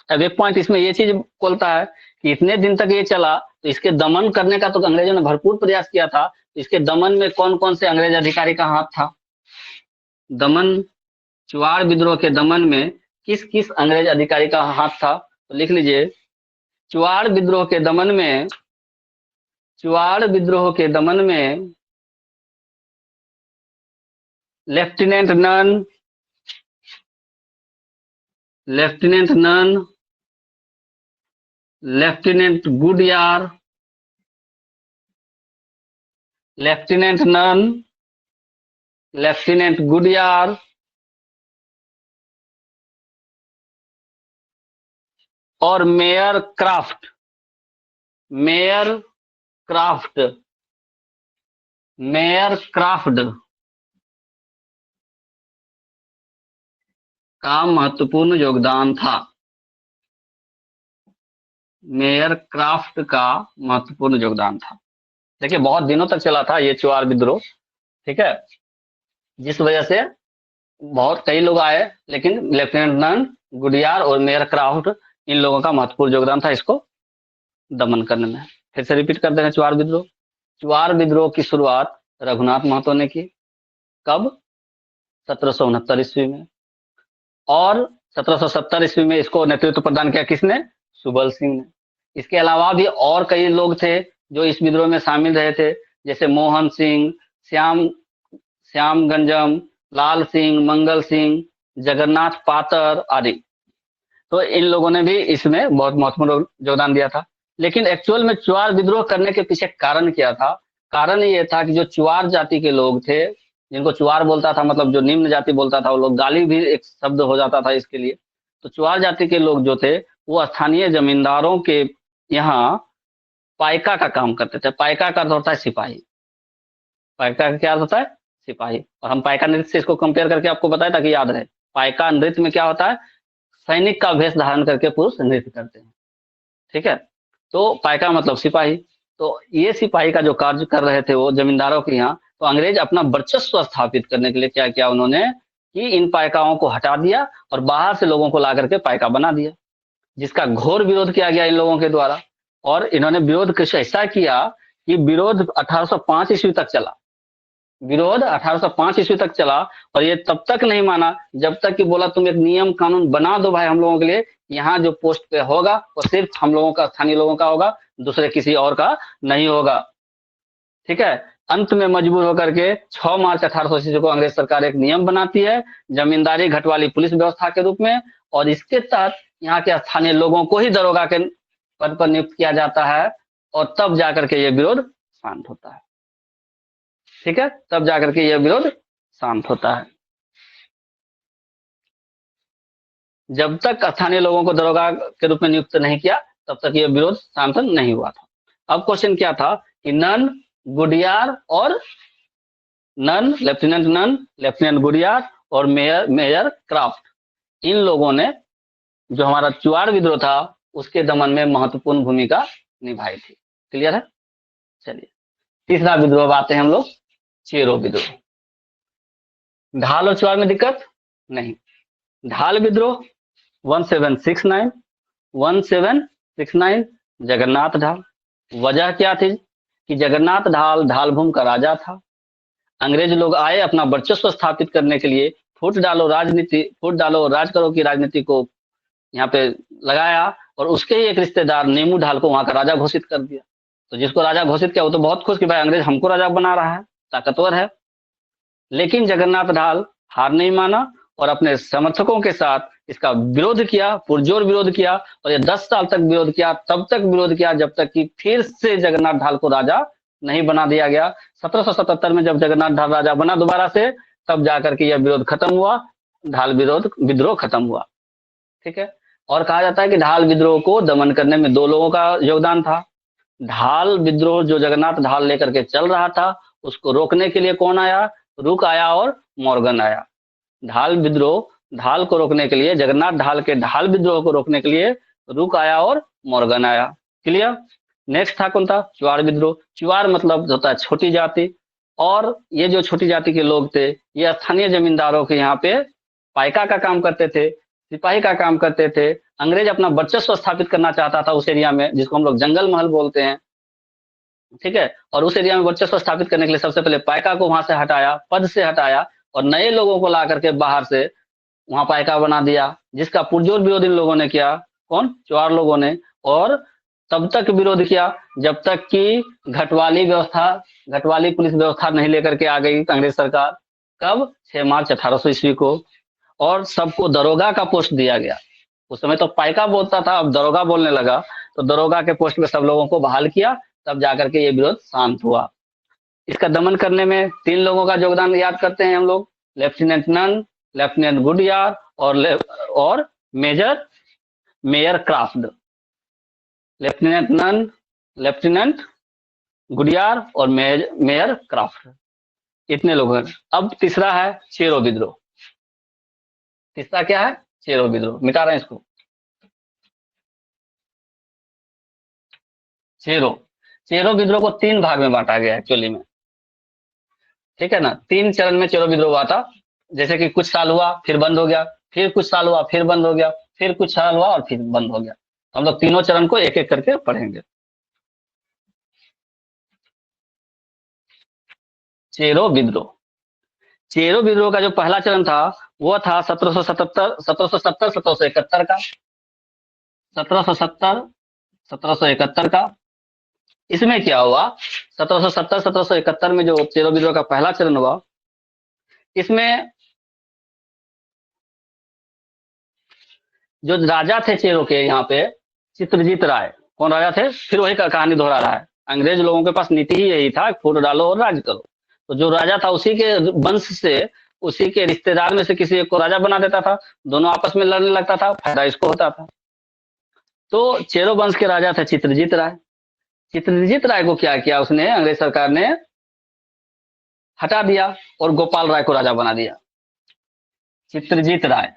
Speaker 1: अब एक पॉइंट इसमें ये चीज बोलता है कि इतने दिन तक ये चला तो इसके दमन करने का तो अंग्रेजों ने भरपूर प्रयास किया था। इसके दमन में कौन कौन से अंग्रेज अधिकारी का हाथ था? दमन, चुआर विद्रोह के दमन में किस किस अंग्रेज अधिकारी का हाथ था? तो लिख लीजिए, चुआर विद्रोह के दमन में, चुआर विद्रोह के दमन में lieutenant Nunn, lieutenant Nunn, lieutenant Goodyear, lieutenant Nunn, lieutenant Goodyear और mayor Craft. Mayor Craft, mayor Craft का महत्वपूर्ण योगदान था। मेयर क्राफ्ट का महत्वपूर्ण योगदान था। देखिए बहुत दिनों तक चला था ये चुआर विद्रोह। ठीक है, जिस वजह से बहुत कई लोग आए, लेकिन लेफ्टिनेंट नन, गुडियार और मेयर क्राफ्ट, इन लोगों का महत्वपूर्ण योगदान था इसको दमन करने में। फिर से रिपीट कर देना, चुआर विद्रोह। चुआर विद्रोह की शुरुआत रघुनाथ महतो ने की। कब? 1769 ईस्वी में। और 1770 ईस्वी में इसको नेतृत्व प्रदान किया किसने? सुबल सिंह ने। इसके अलावा भी और कई लोग थे जो इस विद्रोह में शामिल रहे थे, जैसे मोहन सिंह, श्याम श्याम गंजम, लाल सिंह, मंगल सिंह, जगन्नाथ पातर आदि। तो इन लोगों ने भी इसमें बहुत महत्वपूर्ण योगदान दिया था। लेकिन एक्चुअल में चुआर विद्रोह करने के पीछे कारण क्या था? कारण ये था कि जो चुआर जाति के लोग थे, जिनको चुआर बोलता था, मतलब जो निम्न जाति बोलता था, वो लोग, गाली भी एक शब्द हो जाता था इसके लिए। तो चुआर जाति के लोग जो थे वो स्थानीय जमींदारों के यहाँ पाइका का काम करते थे। पाइका का अर्थ होता है सिपाही। पाइका का क्या अर्थ होता है? सिपाही। और हम पाइका नृत्य से इसको कंपेयर करके आपको बताया था कि याद रहे, पाइका नृत्य में क्या होता है, सैनिक का वेश धारण करके पुरुष नृत्य करते हैं, ठीक है। तो पाइका मतलब सिपाही। तो ये सिपाही का जो कार्य कर रहे थे वो जमींदारों के यहाँ, तो अंग्रेज अपना वर्चस्व स्थापित करने के लिए क्या किया उन्होंने कि इन पाइकाओं को हटा दिया और बाहर से लोगों को ला करके पाइका बना दिया, जिसका घोर विरोध किया गया इन लोगों के द्वारा। और इन्होंने विरोध कुछ ऐसा किया कि विरोध 1805 ईस्वी तक चला, विरोध 1805 ईस्वी तक चला। और ये तब तक नहीं माना जब तक कि बोला तुम एक नियम कानून बना दो भाई हम लोगों के लिए, यहाँ जो पोस्ट पे होगा वो सिर्फ हम लोगों का, स्थानीय लोगों का होगा, दूसरे किसी और का नहीं होगा, ठीक है। अंत में मजबूर होकर के 6 मार्च 1880 को अंग्रेज सरकार एक नियम बनाती है, जमींदारी घटवाली पुलिस व्यवस्था के रूप में, और इसके तहत यहाँ के स्थानीय लोगों को ही दरोगा के पद पर नियुक्त किया जाता है। और तब जाकर के ये विरोध शांत होता है, ठीक है, तब जाकर के यह विरोध शांत होता है। जब तक स्थानीय लोगों को दरोगा के रूप में नियुक्त नहीं किया तब तक यह विरोध शांत नहीं हुआ था। अब क्वेश्चन क्या था कि नन, गुडियार और नन, लेफ्टिनेंट गुडियार और मेजर क्राफ्ट, इन लोगों ने जो हमारा चुआड़ विद्रोह था उसके दमन में महत्वपूर्ण भूमिका निभाई थी। क्लियर है? चलिए तीसरा विद्रोह आते हैं हम लोग, चेरो विद्रोह। ढाल और चुआड़ में दिक्कत नहीं। ढाल विद्रोह 1769 जगन्नाथ ढाल। वजह क्या थी कि जगन्नाथ ढाल ढाल भूमि का राजा था। अंग्रेज लोग आए अपना वर्चस्व स्थापित करने के लिए, फूट डालो और राज करो की राजनीति को यहाँ पे लगाया, और उसके ही एक रिश्तेदार नेमू ढाल को वहां का राजा घोषित कर दिया। तो जिसको राजा घोषित किया वो तो बहुत खुश कि भाई अंग्रेज हमको राजा बना रहा है, ताकतवर है। लेकिन जगन्नाथ ढाल हार नहीं माना और अपने समर्थकों के साथ इसका विरोध किया, पुरजोर विरोध किया, और ये 10 साल तक विरोध किया, तब तक विरोध किया जब तक कि फिर से जगन्नाथ ढाल को राजा नहीं बना दिया गया। 1777 में जब जगन्नाथ ढाल राजा बना दोबारा से, तब जाकर के यह विरोध खत्म हुआ, ढाल विद्रोह खत्म हुआ, ठीक है। और कहा जाता है कि ढाल विद्रोह को दमन करने में 2 लोगों का योगदान था। ढाल विद्रोह जो जगन्नाथ ढाल लेकर के चल रहा था उसको रोकने के लिए कौन आया? रुक आया और मॉर्गन आया। ढाल विद्रोह, ढाल को रोकने के लिए, जगन्नाथ ढाल के ढाल विद्रोह को रोकने के लिए रुक आया और मॉर्गन आया। क्लियर? नेक्स्ट था कौन था? चुआड़ विद्रोह। चुआड़ मतलब होता है छोटी जाति, और ये जो छोटी जाति के लोग थे ये स्थानीय जमींदारों के यहाँ पे पाइका का काम करते थे, सिपाही का काम करते थे। अंग्रेज अपना वर्चस्व स्थापित करना चाहता था उस एरिया में, जिसको हम लोग जंगल महल बोलते हैं, ठीक है। और उस एरिया में वर्चस्व स्थापित करने के लिए सबसे पहले पाइका को वहां से हटाया, पद से हटाया, और नए लोगों को ला करके बाहर से वहां पाइका बना दिया, जिसका पुरजोर विरोध इन लोगों ने किया। कौन? चुआड़ लोगों ने। और तब तक विरोध किया जब तक कि घटवाली पुलिस व्यवस्था नहीं लेकर के आ गई अंग्रेज सरकार। कब? 6 मार्च 1800 ईस्वी को। और सबको दरोगा का पोस्ट दिया गया। उस समय तो पाइका बोलता था, अब दरोगा बोलने लगा, तो दरोगा के पोस्ट में सब लोगों को बहाल किया, तब जाकर के ये विरोध शांत हुआ। इसका दमन करने में 3 लोगों का योगदान याद करते हैं हम लोग, लेफ्टिनेंट नन, लेफ्टिनेंट गुडियार और mayor Craft. Lieutenant Nunn, lieutenant Goodyear और मेयर क्राफ्ट, इतने लोग हैं। अब तीसरा है चेरो विद्रोह। तीसरा क्या है? चेरो विद्रोह। मिटा रहे हैं इसको। चेरो विद्रोह को 3 भाग में बांटा गया एक्चुअली में, ठीक है ना। 3 चरण में चेरो विद्रोह हुआ था। जैसे कि कुछ साल हुआ फिर बंद हो गया, फिर कुछ साल हुआ फिर बंद हो गया, फिर कुछ साल हुआ और फिर बंद हो गया। हम लोग तीनों चरण को एक एक करके पढ़ेंगे। चेरो विद्रोह। चेरो विद्रोह का जो पहला चरण था वो था 1771 का। 1771 का। इसमें क्या हुआ? 1771 में जो चेरो विद्रोह का पहला चरण हुआ, इसमें जो राजा थे चेरो के यहाँ पे, चित्रजीत राय। कौन राजा थे? फिर वही कहानी दोहरा रहा है। अंग्रेज लोगों के पास नीति ही यही था, फूट डालो और राज करो। तो जो राजा था उसी के वंश से, उसी के रिश्तेदार में से किसी एक को राजा बना देता था, दोनों आपस में लड़ने लगता था, फायदा इसको होता था। तो चेरो वंश के राजा थे चित्रजीत राय। चित्रजीत राय को क्या किया उसने, अंग्रेज सरकार ने हटा दिया और गोपाल राय को राजा बना दिया। चित्रजीत राय,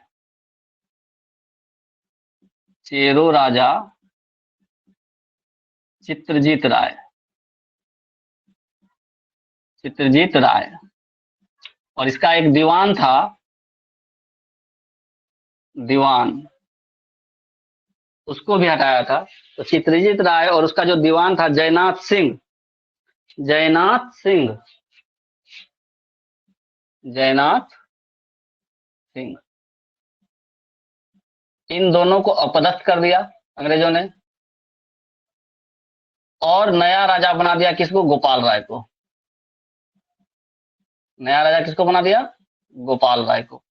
Speaker 1: चेरो राजा चित्रजीत राय, चित्रजीत राय। और इसका एक दीवान था, दीवान, उसको भी हटाया था। तो चित्रजीत राय और उसका जो दीवान था जयनाथ सिंह, जयनाथ सिंह, जयनाथ सिंह, इन दोनों को अपदस्थ कर दिया अंग्रेजों ने और नया राजा बना दिया किसको? गोपाल राय को। नया राजा किसको बना दिया? गोपाल राय को।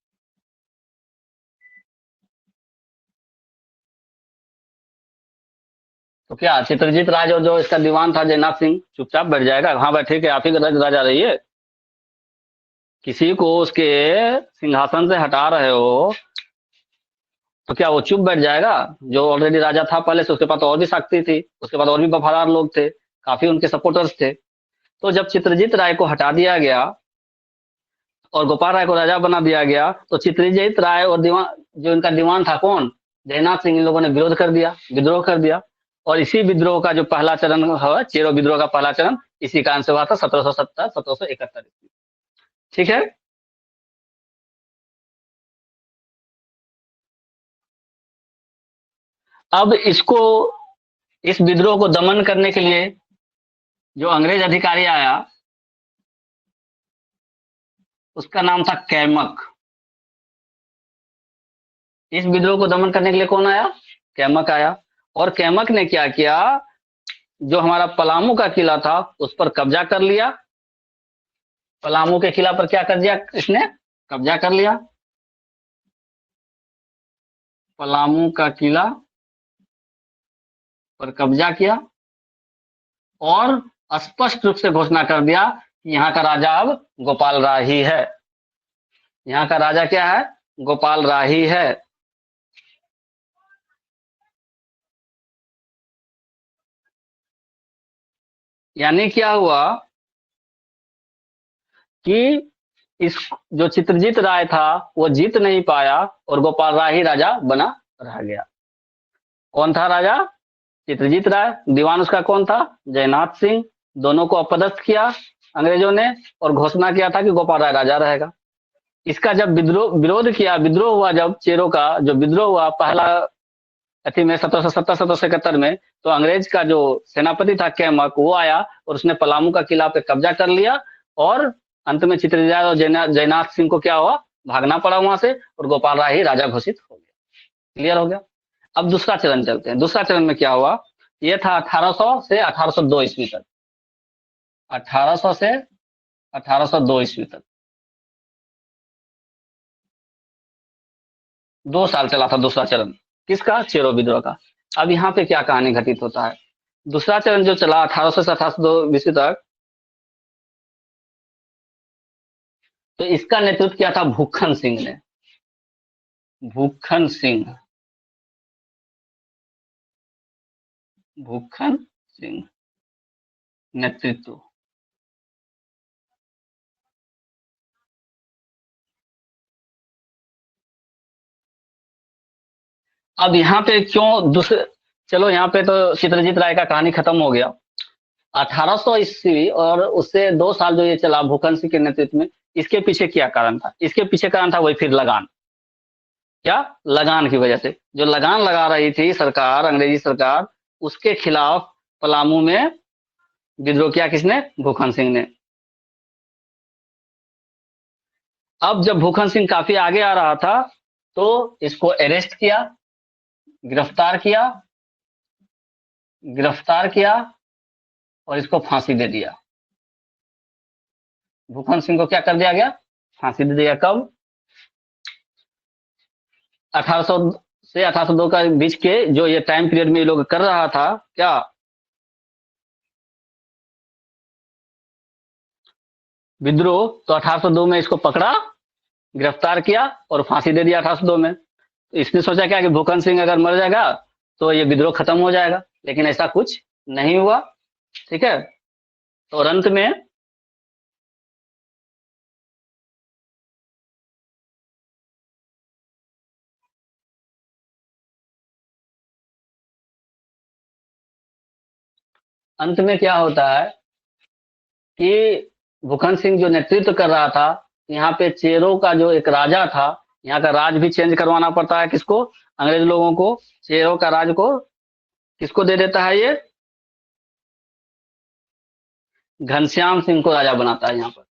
Speaker 1: तो क्या चित्रजीत राय जो इसका दीवान था जयनाथ सिंह चुपचाप बैठ जाएगा? हाँ भाई ठीक है, आप ही राजा रहिए। किसी को उसके सिंहासन से हटा रहे हो तो क्या वो चुप बैठ जाएगा? जो ऑलरेडी राजा था पहले से, उसके पास तो और भी शक्ति थी, उसके पास और भी वफादार लोग थे, काफी उनके सपोर्टर्स थे। तो जब चित्रजीत राय को हटा दिया गया और गोपाल राय को राजा बना दिया गया, तो चित्रजीत राय और दीवान, जो इनका दीवान था कौन? जयनाथ सिंह, इन लोगों ने विरोध कर दिया, विद्रोह कर दिया। और इसी विद्रोह का जो पहला चरण हुआ, चेरो विद्रोह का पहला चरण, इसी कारण से हुआ था 1770 1771। ठीक है। अब इसको, इस विद्रोह को दमन करने के लिए जो अंग्रेज अधिकारी आया उसका नाम था कैमक। इस विद्रोह को दमन करने के लिए कौन आया? कैमक आया। और कैमक ने क्या किया? जो हमारा पलामू का किला था उस पर कब्जा कर लिया। पलामू के किला पर क्या कर दिया इसने? कब्जा कर लिया। पलामू का किला पर कब्जा किया और स्पष्ट रूप से घोषणा कर दिया कि यहाँ का राजा अब गोपाल राय ही है। यहाँ का राजा क्या है? गोपाल राय ही है। यानी क्या हुआ कि इस, जो चित्रजीत राय था वो जीत नहीं पाया और गोपाल राय ही राजा बना रह गया। कौन था राजा? चित्रजीत राय। दीवान उसका कौन था? जयनाथ सिंह। दोनों को अपदस्थ किया अंग्रेजों ने और घोषणा किया था कि गोपाल राय राजा रहेगा। इसका जब विरोध किया, विद्रोह हुआ, जब चेरो का जो विद्रोह हुआ पहला अथी में 1770 1771 में, तो अंग्रेज का जो सेनापति था कैमक, वो आया और उसने पलामू का किला पे कब्जा कर लिया और अंत में चित्रजीत और जयनाथ सिंह को क्या हुआ? भागना पड़ा वहां से और गोपाल राय ही राजा घोषित हो गया। क्लियर हो गया? अब दूसरा चरण चलते हैं। दूसरा चरण में क्या हुआ? ये था 1800 से 1802 ईस्वी तक। 1800 से 1802 ईस्वी तक 2 साल चला था दूसरा चरण। किसका? चेरो विद्रोह का। अब यहाँ पे क्या कहानी घटित होता है? दूसरा चरण जो चला 1800 से 1802 ईस्वी तक, तो इसका नेतृत्व किया था भूखन सिंह ने। भूखन सिंह, भूखन सिंह नेतृत्व। अब यहाँ पे क्यों दूसरे, चलो यहाँ पे तो चित्रजीत राय का कहानी खत्म हो गया। 1800 ईस्वी और उससे 2 साल जो ये चला भूखन सिंह के नेतृत्व में, इसके पीछे क्या कारण था? इसके पीछे कारण था वही फिर लगान। क्या? लगान की वजह से। जो लगान लगा रही थी सरकार, अंग्रेजी सरकार, उसके खिलाफ पलामू में विद्रोह किया किसने? भूखन सिंह ने। अब जब भूखन सिंह काफी आगे आ रहा था तो इसको अरेस्ट किया, गिरफ्तार किया, गिरफ्तार किया और इसको फांसी दे दिया। भूखन सिंह को क्या कर दिया गया? फांसी दे दिया। कब? 1800 से 1802 का बीच के जो ये टाइम पीरियड में ये लोग कर रहा था क्या, विद्रोह, तो 1802 में इसको पकड़ा, गिरफ्तार किया और फांसी दे दिया 1802 में। तो इसने सोचा क्या कि भूखन सिंह अगर मर जाएगा तो ये विद्रोह खत्म हो जाएगा, लेकिन ऐसा कुछ नहीं हुआ। ठीक है। तो अंत में अंत में क्या होता है कि भूखन सिंह जो नेतृत्व कर रहा था, यहाँ पे चेरों का जो एक राजा था, यहाँ का राज भी चेंज करवाना पड़ता है किसको, अंग्रेज लोगों को। चेरों का राज को किसको दे देता है ये, घनश्याम सिंह को राजा बनाता है यहाँ पर।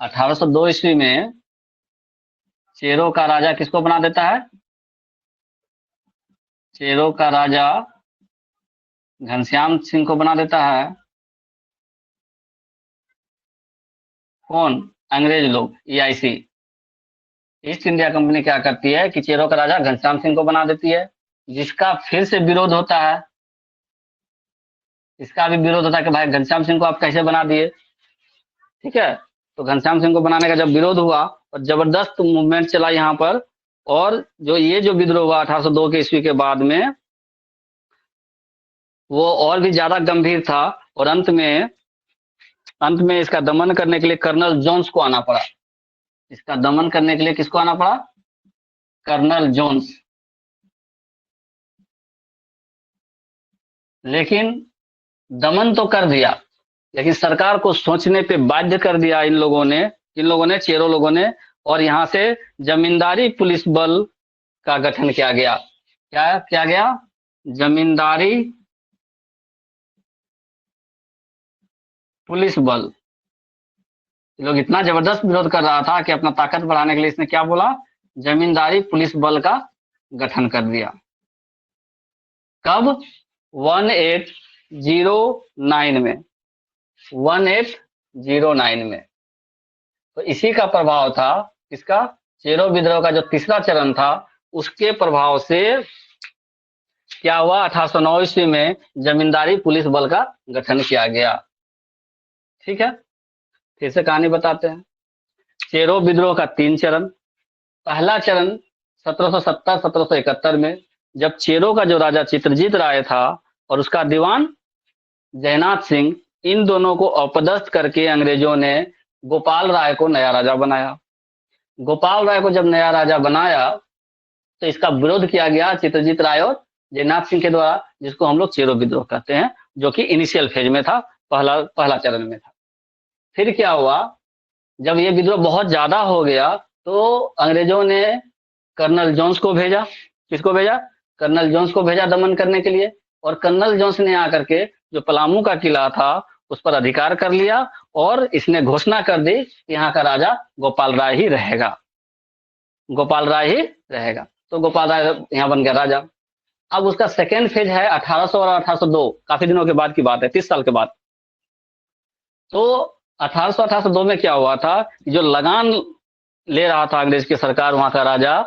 Speaker 1: 1802 ईस्वी में चेरों का राजा किसको बना देता है, चेरों का राजा घनश्याम सिंह को बना देता है। कौन, अंग्रेज लोग, ईआईसी, ईस्ट इंडिया कंपनी क्या करती है कि चेरों का राजा घनश्याम सिंह को बना देती है, जिसका फिर से विरोध होता है। इसका भी विरोध होता है कि भाई घनश्याम सिंह को आप कैसे बना दिए, ठीक है। तो घनश्याम सिंह को बनाने का जब विरोध हुआ और जबरदस्त मूवमेंट चला यहाँ पर, और जो विद्रोह हुआ 1802 के ईस्वी के बाद में, वो और भी ज्यादा गंभीर था। और अंत में इसका दमन करने के लिए कर्नल जोन्स को आना पड़ा। इसका दमन करने के लिए किसको आना पड़ा, कर्नल जोन्स। लेकिन दमन तो कर दिया, लेकिन सरकार को सोचने पे बाध्य कर दिया इन लोगों ने चेरो लोगों ने। और यहाँ से जमींदारी पुलिस बल का गठन किया गया। क्या किया गया, जमींदारी पुलिस बल। लोग इतना जबरदस्त विरोध कर रहा था कि अपना ताकत बढ़ाने के लिए इसने क्या बोला, जमींदारी पुलिस बल का गठन कर दिया। कब, 1809 में, 1809 में। तो इसी का प्रभाव था, इसका चेरो विद्रोह का जो तीसरा चरण था, उसके प्रभाव से क्या हुआ, 1809 ईस्वी में जमींदारी पुलिस बल का गठन किया गया। ठीक है, फिर से कहानी बताते हैं। चेरो विद्रोह का 3 चरण। पहला चरण 1770-1771 में, जब चेरो का जो राजा चित्रजीत राय था और उसका दीवान जयनाथ सिंह, इन दोनों को अपदस्थ करके अंग्रेजों ने गोपाल राय को नया राजा बनाया। गोपाल राय को जब नया राजा बनाया तो इसका विरोध किया गया चित्रजीत राय और जयनाथ सिंह के द्वारा, जिसको हम लोग चेरो विद्रोह कहते हैं, जो कि इनिशियल फेज में था, पहला चरण में था। फिर क्या हुआ, जब ये विद्रोह बहुत ज्यादा हो गया तो अंग्रेजों ने कर्नल जोन्स को भेजा। किसको भेजा, कर्नल जोन्स को भेजा दमन करने के लिए। और कर्नल जोन्स ने आकर के जो पलामू का किला था उस पर अधिकार कर लिया और इसने घोषणा कर दी कि यहाँ का राजा गोपाल राय ही रहेगा, गोपाल राय ही रहेगा। तो गोपाल राय यहाँ बन गया राजा। अब उसका सेकेंड फेज है 1800 और 1802, काफी दिनों के बाद की बात है, 30 साल के बाद। तो 1800-1802 में क्या हुआ था, जो लगान ले रहा था अंग्रेज की सरकार, वहां का राजा,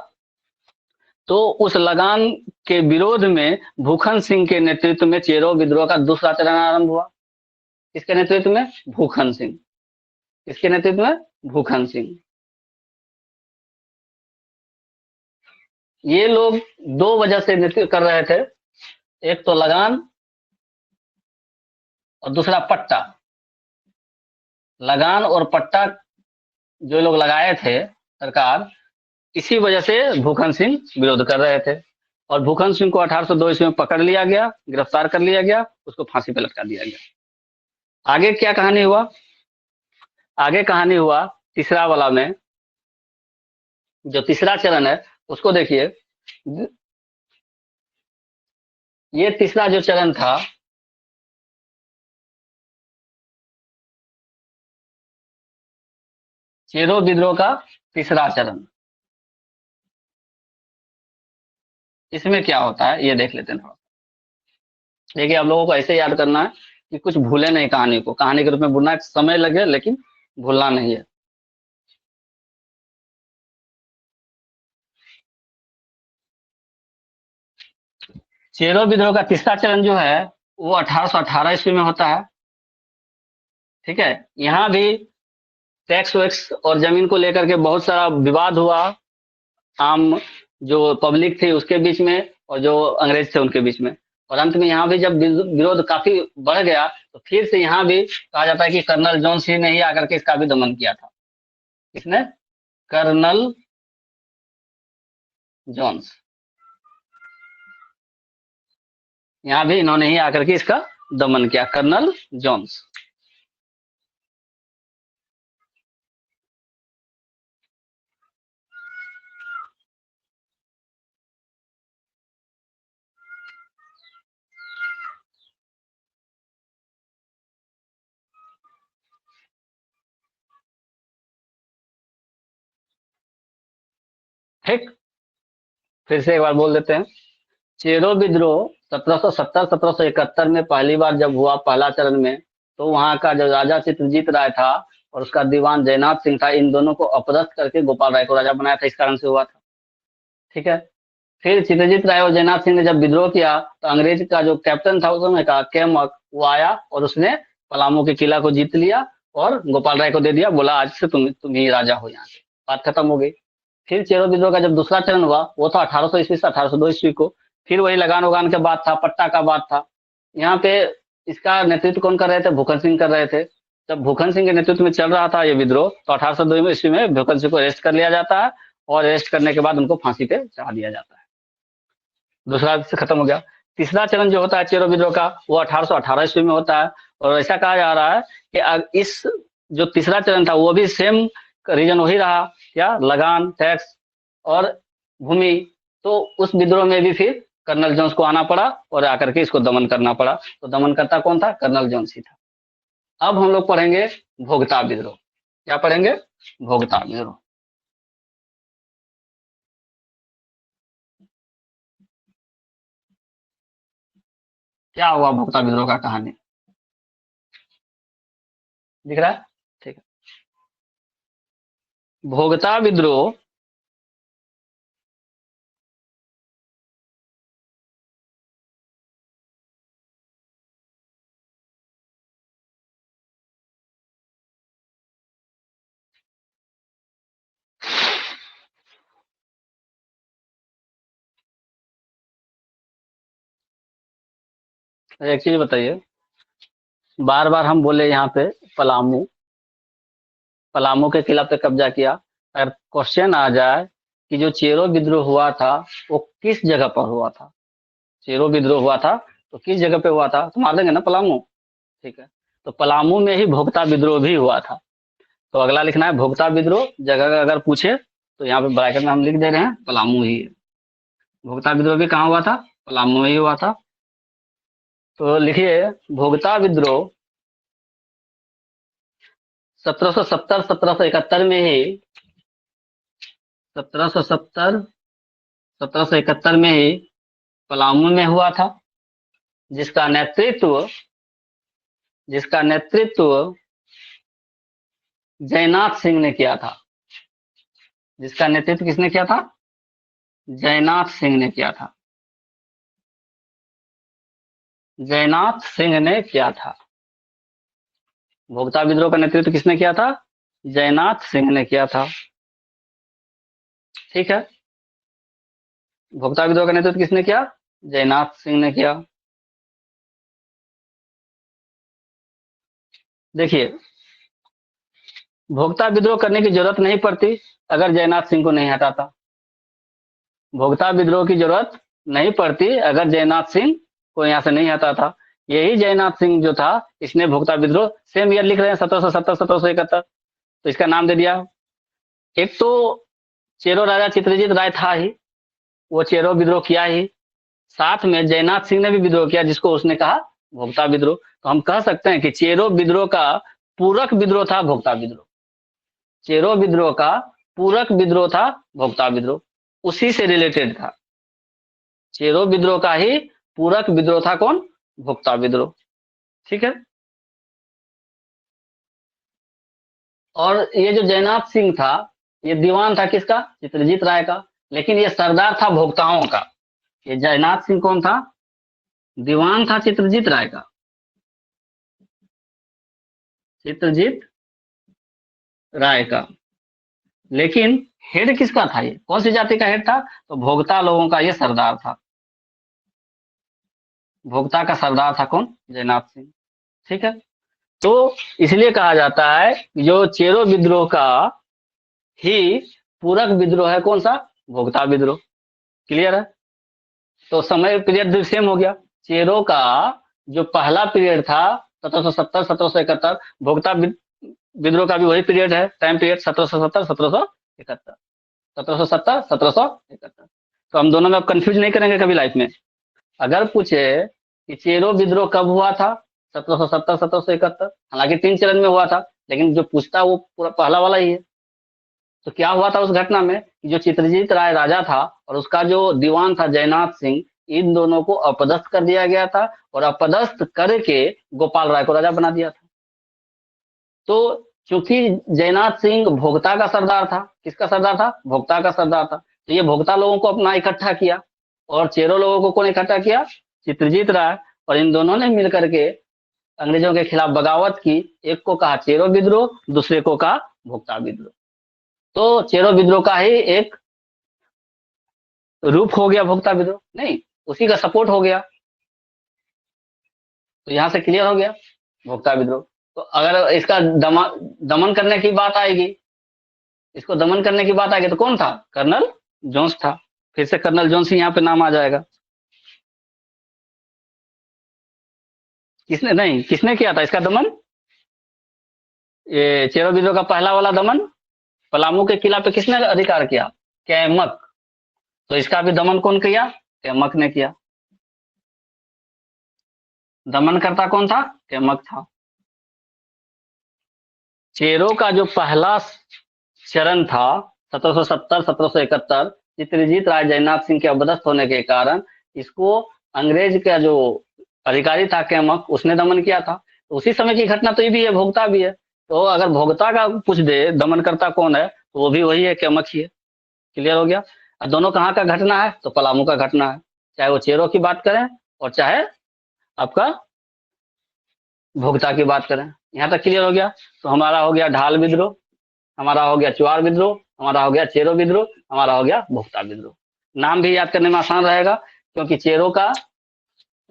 Speaker 1: तो उस लगान के विरोध में भूखन सिंह के नेतृत्व में चेरो विद्रोह का दूसरा चरण आरंभ हुआ। किसके नेतृत्व में, भूखन सिंह। किसके नेतृत्व में, भूखन सिंह। ये लोग 2 वजह से नेतृत्व कर रहे थे, एक तो लगान और दूसरा पट्टा। लगान और पट्टा जो लोग लगाए थे सरकार, इसी वजह से भूखन सिंह विरोध कर रहे थे। और भूखन सिंह को 1802 ईस्वी में पकड़ लिया गया, गिरफ्तार कर लिया गया, उसको फांसी पे लटका दिया गया। आगे क्या कहानी हुआ, आगे कहानी हुआ तीसरा वाला में, जो तीसरा चरण है उसको देखिए। ये तीसरा जो चरण था, चेरो विद्रोह का तीसरा चरण, इसमें क्या होता है ये देख लेते हैं थोड़ा। देखिए, आप लोगों को ऐसे याद करना है कि कुछ भूले नहीं कहानी को, कहानी के रूप में बुनना है, समय लगे लेकिन भूलना नहीं है। चेरो विद्रोह का तीसरा चरण जो है वो 1818 ईस्वी में होता है। ठीक है, यहाँ भी टैक्स वैक्स और जमीन को लेकर के बहुत सारा विवाद हुआ, आम जो पब्लिक थी उसके बीच में और जो अंग्रेज थे उनके बीच में। और अंत में यहाँ भी जब विरोध काफी बढ़ गया तो फिर से यहाँ भी कहा जाता है कि कर्नल जोन्स ही ने ही आकर के इसका भी दमन किया था। किसने, कर्नल जोन्स। यहाँ भी इन्होंने ही आकर के इसका दमन किया, कर्नल जोन्स। ठीक, फिर से एक बार बोल देते हैं। चेरो विद्रोह 1770-1771 में पहली बार जब हुआ, पहला चरण में, तो वहां का जो राजा चित्रजीत राय था और उसका दीवान जयनाथ सिंह था, इन दोनों को अपदस्थ करके गोपाल राय को राजा बनाया था, इस कारण से हुआ था। ठीक है। फिर चित्रजीत राय और जयनाथ सिंह ने जब विद्रोह किया, तो अंग्रेज का जो कैप्टन था उस समय का, केमक, वो आया और उसने पलामू के किला को जीत लिया और गोपाल राय को दे दिया, बोला आज से तुम ही राजा हो यहाँ के। बात खत्म हो गई। फिर चेरो विद्रोह का जब दूसरा चरण हुआ, वो था 1800 ईस्वी से 1802 ईस्वी को। फिर वही लगान उगान के बाद था, पट्टा का बाद था। यहाँ पे इसका नेतृत्व कौन कर रहे थे? भूखन सिंह कर रहे थे। जब भूखन सिंह के नेतृत्व में चल रहा था ये विद्रोह, तो 1802 ईस्वी में भूखन सिंह को अरेस्ट कर लिया जाता है और अरेस्ट करने के बाद उनको फांसी पे चढ़ा दिया जाता है। दूसरा से खत्म हो गया। तीसरा चरण जो होता है चेरो विद्रोह का, वो 1818 ईस्वी में होता है। और ऐसा कहा जा रहा है कि इस जो तीसरा चरण था वो भी सेम रीजन वही रहा, क्या? लगान, टैक्स और भूमि। तो उस विद्रोह में भी फिर कर्नल जोन्स को आना पड़ा और आकर के इसको दमन करना पड़ा। तो दमन करता कौन था? कर्नल जोन्स ही था। अब हम लोग पढ़ेंगे भोगता विद्रोह। क्या पढ़ेंगे? भोगता विद्रोह। क्या हुआ भोगता विद्रोह का कहानी? दिख रहा है? ठीक है। भोगता विद्रोह एक चीज बताइए, बार बार हम बोले यहाँ पे पलामू, पलामू के किला पे कब्जा किया। अगर क्वेश्चन आ जाए कि जो चेरो विद्रोह हुआ था वो किस जगह पर हुआ था, चेरो विद्रोह हुआ था तो किस जगह पे हुआ था, तो मार देंगे ना पलामू। ठीक है। तो पलामू में ही भोगता विद्रोह भी हुआ था। तो अगला लिखना है भोगता विद्रोह, जगह अगर पूछे तो यहाँ पे ब्रैकेट में हम लिख दे रहे हैं पलामू ही है। भोगता विद्रोह भी कहाँ हुआ था? पलामू में ही हुआ था। तो लिखिए भोगता विद्रोह 1770 1771 में ही, 1770 1771 में ही पलामू में हुआ था, जिसका नेतृत्व जिसका नेतृत्व जयनाथ सिंह ने किया था। जिसका नेतृत्व किसने किया था? जयनाथ सिंह ने किया था। जयनाथ सिंह ने किया था। भोगता विद्रोह का नेतृत्व किसने किया था? जयनाथ सिंह ने किया था। ठीक है। भोगता विद्रोह का नेतृत्व किसने किया? जयनाथ सिंह ने किया। देखिए, भोगता विद्रोह करने की जरूरत नहीं पड़ती अगर जयनाथ सिंह को नहीं हटाता। भोगता विद्रोह की जरूरत नहीं पड़ती अगर जयनाथ सिंह को यहाँ से नहीं हटाता। यही जयनाथ सिंह जो था, इसने भोगता विद्रोह, सेम ईयर लिख रहे हैं 1770 1771, तो इसका नाम दे दिया। एक तो चेरो राजा चित्रजीत राय था ही, वो चेरो विद्रोह किया ही, साथ में जयनाथ सिंह ने भी विद्रोह किया जिसको उसने कहा भोगता विद्रोह। तो हम कह सकते हैं कि चेरो विद्रोह का पूरक विद्रोह था भोगता विद्रोह। चेरो विद्रोह का पूरक विद्रोह था भोगता विद्रोह, उसी से रिलेटेड था। चेरो विद्रोह का ही पूरक विद्रोह था कौन? भोगता विद्रोह। ठीक है। और ये जो जयनाथ सिंह था, ये दीवान था किसका? चित्रजीत राय का। लेकिन ये सरदार था भोक्ताओं का। ये जयनाथ सिंह कौन था? दीवान था चित्रजीत राय का। चित्रजीत राय का। लेकिन हेड किसका था? ये कौन सी जाति का हेड था? तो भोक्ता लोगों का ये सरदार था। भोक्ता का सरदार था कौन? जयनाथ सिंह। ठीक है। तो इसलिए कहा जाता है कि जो चेरो विद्रोह का ही पूरक विद्रोह है कौन सा? भोक्ता विद्रोह। क्लियर है? तो समय पीरियड सेम हो गया। चेरो का जो पहला पीरियड था 1770 1771, भोक्ता विद्रोह का भी वही पीरियड है, टाइम पीरियड 1770 1771, 1770 1771। तो हम दोनों में अब कंफ्यूज नहीं करेंगे कभी लाइफ में। अगर पूछे कि चेरो विद्रोह कब हुआ था, 1770 1771, हालांकि 3 चरण में हुआ था, लेकिन जो पूछता है वो पूरा पहला वाला ही है। तो क्या हुआ था उस घटना में कि जो चित्रजीत राय राजा था और उसका जो दीवान था जयनाथ सिंह, इन दोनों को अपदस्थ कर दिया गया था, और अपदस्थ करके गोपाल राय को राजा बना दिया था। तो चूंकि जयनाथ सिंह भोक्ता का सरदार था, किसका सरदार था, भोक्ता का सरदार था, तो ये भोक्ता लोगों को अपना इकट्ठा किया, और चेरो लोगों को कौन इकट्ठा किया, चित्रजीत राय। और इन दोनों ने मिलकर के अंग्रेजों के खिलाफ बगावत की। एक को कहा चेरो विद्रोह, दूसरे को कहा भोक्ता विद्रोह। तो चेरो विद्रोह का ही एक रूप हो गया भोक्ता विद्रोह, नहीं उसी का सपोर्ट हो गया। तो यहां से क्लियर हो गया भोक्ता विद्रोह। तो अगर इसका दमन करने की बात आएगी, इसको दमन करने की बात आएगी तो कौन था, कर्नल जोन्स था। फिर से कर्नल जोन्स ही यहाँ पे नाम आ जाएगा। किसने, नहीं किसने किया था इसका दमन, ये चेरो विद्रोह का पहला वाला दमन पलामू के किला पे किसने अधिकार किया, कैमक। तो इसका भी दमन कौन किया, कैमक ने किया। दमनकर्ता कौन था, कैमक था। चेरो का जो पहला चरण था 1770 1771, चित्रजीत राय जयनाथ सिंह के अपदस्थ होने के कारण इसको अंग्रेज का जो अधिकारी था कैमक, उसने दमन किया था। तो उसी समय की घटना तो ये भी है, भोक्ता भी है। तो अगर भोक्ता का पूछ दे दमनकर्ता कौन है, तो वो भी वही है, कैमक ही है। क्लियर हो गया। और दोनों कहाँ का घटना है, तो पलामू का घटना है, चाहे वो चेरो की बात करें और चाहे आपका भोक्ता की बात करें। यहाँ तक क्लियर हो गया। तो हमारा हो गया ढाल विद्रोह, हमारा हो गया चुआर विद्रोह, हमारा हो गया चेरो विद्रोह, हमारा हो गया भोक्ता विद्रोह। नाम भी याद करने में आसान रहेगा, क्योंकि चेरो का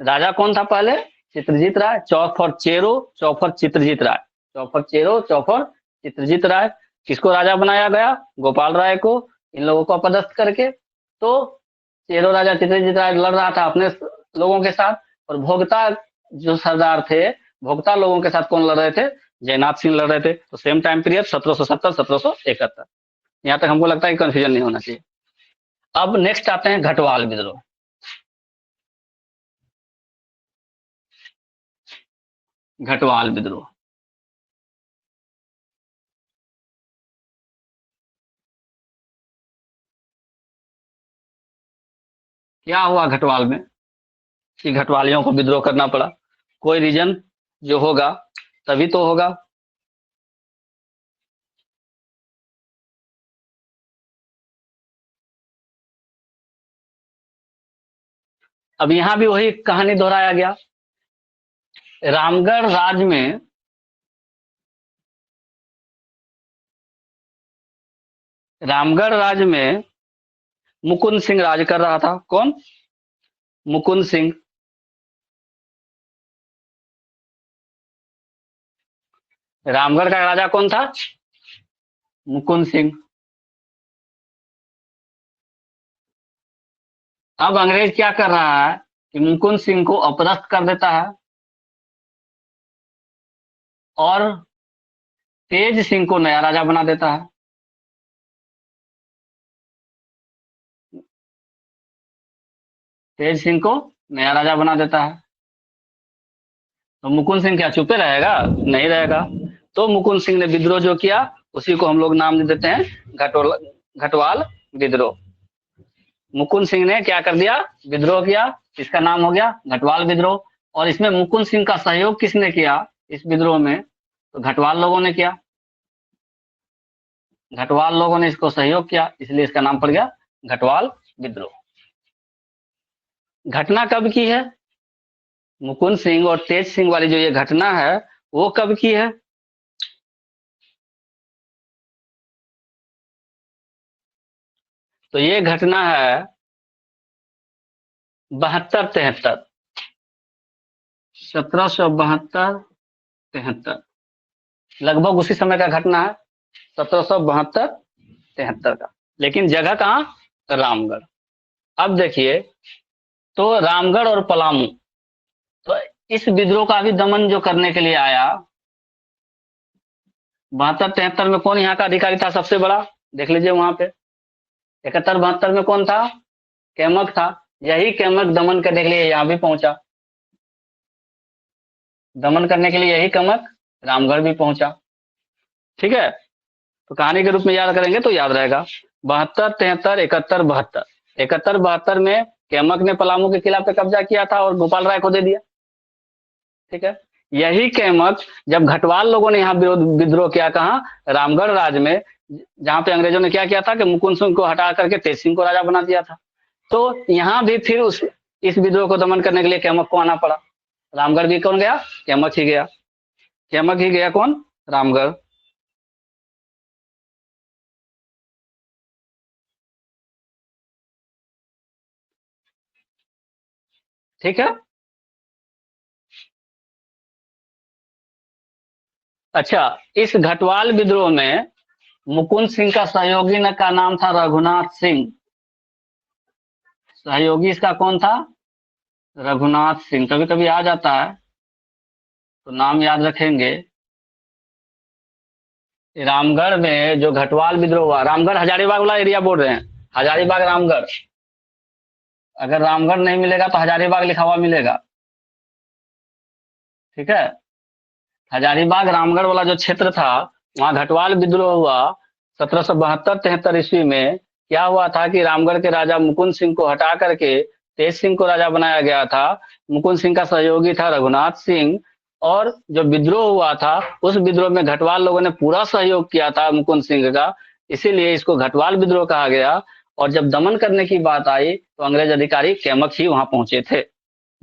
Speaker 1: राजा कौन था पहले, चित्रजीत राय। चौ फॉर चेरो, चौ फॉर चित्रजीत राय, चौ फॉर चेरो, चौ फॉर चित्रजीत राय। किसको राजा बनाया गया, गोपाल राय को, इन लोगों को अपदस्थ करके। तो चेरो राजा चित्रजीत राय लड़ रहा था अपने लोगों के साथ, और भोक्ता जो सरदार थे, भोक्ता लोगों के साथ कौन लड़ रहे थे, जयनाथ सिंह लड़ रहे थे। तो सेम टाइम पीरियड 1770 1771। यहाँ तक हमको लगता है कि कंफ्यूजन नहीं होना चाहिए। अब नेक्स्ट आते हैं घटवाल विद्रोह। घटवाल विद्रोह क्या हुआ घटवाल में कि घटवालियों को विद्रोह करना पड़ा, कोई रीजन जो होगा तभी तो होगा। अब यहां भी वही कहानी दोहराया गया। रामगढ़ राज में, रामगढ़ राज में मुकुंद सिंह राज कर रहा था। कौन, मुकुंद सिंह। रामगढ़ का राजा कौन था, मुकुंद सिंह। अब अंग्रेज क्या कर रहा है कि मुकुंद सिंह को अपदस्थ कर देता है, और तेज सिंह को नया राजा बना देता है। तेज सिंह को नया राजा बना देता है। तो मुकुंद सिंह क्या चुपे रहेगा, नहीं रहेगा। तो मुकुंद सिंह ने विद्रोह जो किया, उसी को हम लोग नाम दे देते हैं घटवाल विद्रोह। मुकुंद सिंह ने क्या कर दिया, विद्रोह किया, इसका नाम हो गया घटवाल विद्रोह। और इसमें मुकुंद सिंह का सहयोग किसने किया इस विद्रोह में, तो घटवाल लोगों ने किया। घटवाल लोगों ने इसको सहयोग किया, इसलिए इसका नाम पड़ गया घटवाल विद्रोह। घटना कब की है, मुकुंद सिंह और तेज सिंह वाली जो ये घटना है, वो कब की है, तो ये घटना है 72-73, 1772-73, लगभग उसी समय का घटना है, 1772-73 का। लेकिन जगह कहाँ, रामगढ़। अब देखिए, तो रामगढ़ और पलामू, तो इस विद्रोह का भी दमन जो करने के लिए आया, 72-73 में कौन यहाँ का अधिकारी था सबसे बड़ा? देख लीजिए वहां पे। 71-72 में कौन था? कैमक था। यही कैमक दमन करने के लिए यहाँ भी पहुंचा। दमन करने के लिए यही कमक रामगढ़ भी पहुंचा। ठीक है, तो कहानी के रूप में याद करेंगे तो याद रहेगा। 72-73, 71-72। 71-72 में कैमक ने पलामू के किला पे कब्जा किया था और गोपाल राय को दे दिया। ठीक है, यही कैमक जब घटवाल लोगों ने यहाँ विरोध विद्रोह किया, कहा? रामगढ़ राज में, जहां पे अंग्रेजों ने क्या किया था कि मुकुंद सिंह को हटा करके तेज सिंह को राजा बना दिया था। तो यहाँ भी फिर उस इस विद्रोह को दमन करने के लिए कैमक को आना पड़ा। रामगढ़ भी कौन गया? कैमक ही गया। कैमक ही गया कौन? रामगढ़। ठीक है। अच्छा, इस घटवाल विद्रोह में मुकुंद सिंह का सहयोगी न का नाम था रघुनाथ सिंह। सहयोगी इसका कौन था? रघुनाथ सिंह। कभी कभी आ जाता है तो नाम याद रखेंगे। रामगढ़ में जो घटवाल विद्रोह हुआ, रामगढ़ हजारीबाग वाला एरिया बोल रहे हैं। हजारीबाग रामगढ़। अगर रामगढ़ नहीं मिलेगा तो हजारीबाग लिखा हुआ मिलेगा। ठीक है, हजारीबाग रामगढ़ वाला जो क्षेत्र था, वहां घटवाल विद्रोह हुआ 1772-73 ईस्वी में। क्या हुआ था कि रामगढ़ के राजा मुकुंद सिंह को हटा करके तेज सिंह को राजा बनाया गया था। मुकुंद सिंह का सहयोगी था रघुनाथ सिंह। और जो विद्रोह हुआ था, उस विद्रोह में घटवाल लोगों ने पूरा सहयोग किया था मुकुंद सिंह का। इसीलिए इसको घटवाल विद्रोह कहा गया। और जब दमन करने की बात आई तो अंग्रेज अधिकारी कैमक ही वहां पहुंचे थे,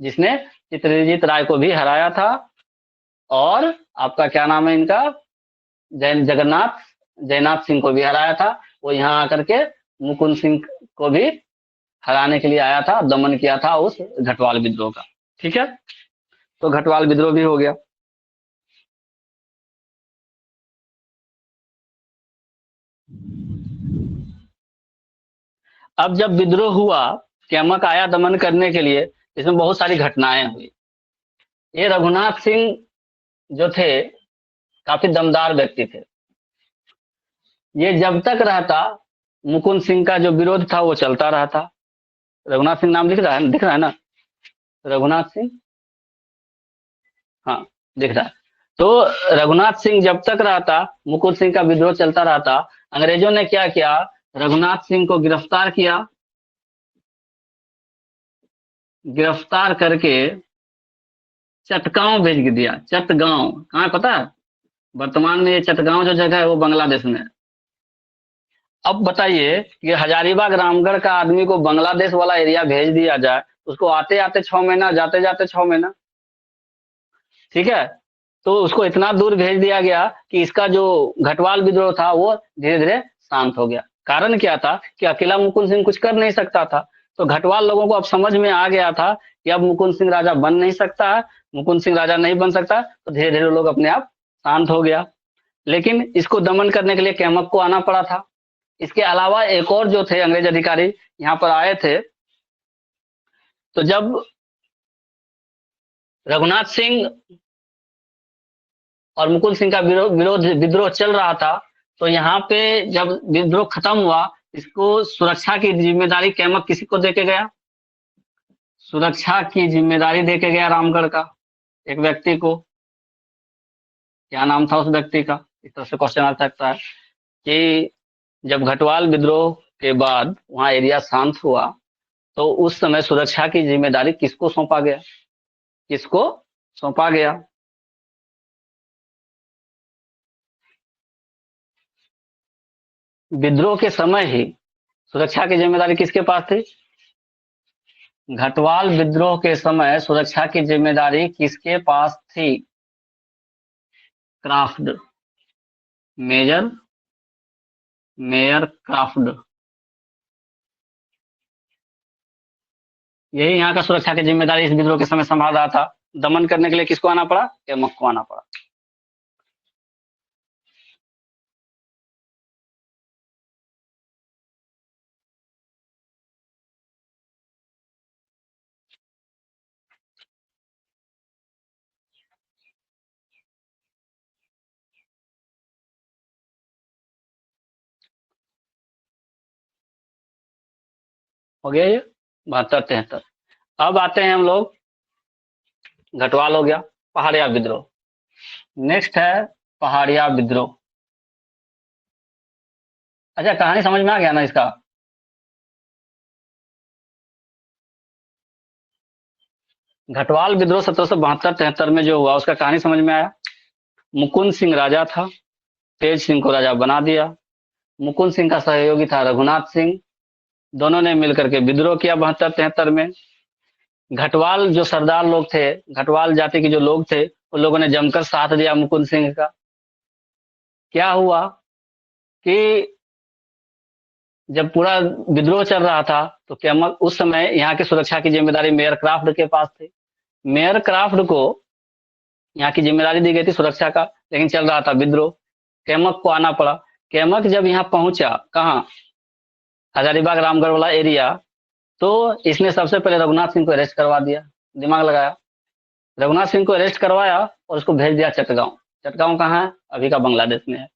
Speaker 1: जिसने चित्रजीत राय को भी हराया था। और आपका क्या नाम है इनका, जैन जगन्नाथ जयनाथ सिंह को भी हराया था। वो यहाँ आकर के मुकुंद सिंह को भी हराने के लिए आया था, दमन किया था उस घटवाल विद्रोह का। ठीक है, तो घटवाल विद्रोह भी हो गया। अब जब विद्रोह हुआ, कैमक आया दमन करने के लिए, इसमें बहुत सारी घटनाएं हुई। ये रघुनाथ सिंह जो थे, काफी दमदार व्यक्ति थे। ये जब तक रहता, मुकुंद सिंह का जो विरोध था वो चलता रहता। रघुनाथ सिंह नाम दिख रहा है ना? रघुनाथ सिंह, हाँ, दिख रहा है। तो रघुनाथ सिंह जब तक रहता, मुकुंद सिंह का विद्रोह चलता रहता। अंग्रेजों ने क्या किया? रघुनाथ सिंह को गिरफ्तार किया। गिरफ्तार करके चटगांव भेज दिया। चटगांव कहाँ है पता है? वर्तमान में ये चटगांव जो जगह है वो बांग्लादेश में है। अब बताइए कि हजारीबाग रामगढ़ का आदमी को बांग्लादेश वाला एरिया भेज दिया जाए, उसको आते आते 6 महीना, जाते जाते 6 महीना। ठीक है, तो उसको इतना दूर भेज दिया गया कि इसका जो घटवाल विद्रोह था वो धीरे धीरे शांत हो गया। कारण क्या था कि अकेला मुकुंद सिंह कुछ कर नहीं सकता था। तो घटवाल लोगों को अब समझ में आ गया था कि अब मुकुंद सिंह राजा बन नहीं सकता है। मुकुंद सिंह राजा नहीं बन सकता, तो धीरे धीरे लोग अपने आप शांत हो गया। लेकिन इसको दमन करने के लिए कैमक को आना पड़ा था। इसके अलावा एक और जो थे अंग्रेज अधिकारी यहाँ पर आए थे। तो जब रघुनाथ सिंह और मुकुंद सिंह का विरोध विरोध विद्रोह चल रहा था, तो यहाँ पे जब विद्रोह खत्म हुआ, इसको सुरक्षा की जिम्मेदारी कैमक किसी को देके गया? सुरक्षा की जिम्मेदारी देके गया रामगढ़ का एक व्यक्ति को। क्या नाम था उस व्यक्ति का? इस तरह से क्वेश्चन आ सकता है कि जब घटवाल विद्रोह के बाद वहां एरिया शांत हुआ, तो उस समय सुरक्षा की जिम्मेदारी किसको सौंपा गया? किसको सौंपा गया? विद्रोह के समय ही सुरक्षा की जिम्मेदारी किसके पास थी? घटवाल विद्रोह के समय सुरक्षा की जिम्मेदारी किसके पास थी? Kraft, major mayor Kraft. यही यहाँ का सुरक्षा की जिम्मेदारी इस विद्रोह के समय संभाल रहा था। दमन करने के लिए किसको आना पड़ा? कैमक को आना पड़ा। हो गया ये 72-73। अब आते हैं हम लोग, घटवाल हो गया, पहाड़िया विद्रोह। नेक्स्ट है पहाड़िया विद्रोह। अच्छा, कहानी समझ में आ गया ना इसका? घटवाल विद्रोह 1772-73 में जो हुआ, उसका कहानी समझ में आया। मुकुंद सिंह राजा था, तेज सिंह को राजा बना दिया। मुकुंद सिंह का सहयोगी था रघुनाथ सिंह। दोनों ने मिलकर के विद्रोह किया 72-73 में। घटवाल जो सरदार लोग थे, घटवाल जाति के जो लोग थे, उन लोगों ने जमकर साथ दिया मुकुंद सिंह का। क्या हुआ कि जब पूरा विद्रोह चल रहा था, तो कैमल उस समय यहाँ की सुरक्षा की जिम्मेदारी मेयर क्राफ्ट के पास थी। मेयर क्राफ्ट को यहाँ की जिम्मेदारी दी गई थी सुरक्षा का, लेकिन चल रहा था विद्रोह। कैमक को आना पड़ा। कैमक जब यहाँ पहुंचा, कहाँ, हजारीबाग रामगढ़ वाला एरिया, तो इसने सबसे पहले रघुनाथ सिंह को अरेस्ट करवा दिया। दिमाग लगाया, रघुनाथ सिंह को अरेस्ट करवाया और उसको भेज दिया चटगांव। चटगांव कहाँ है? अभी का बांग्लादेश में है।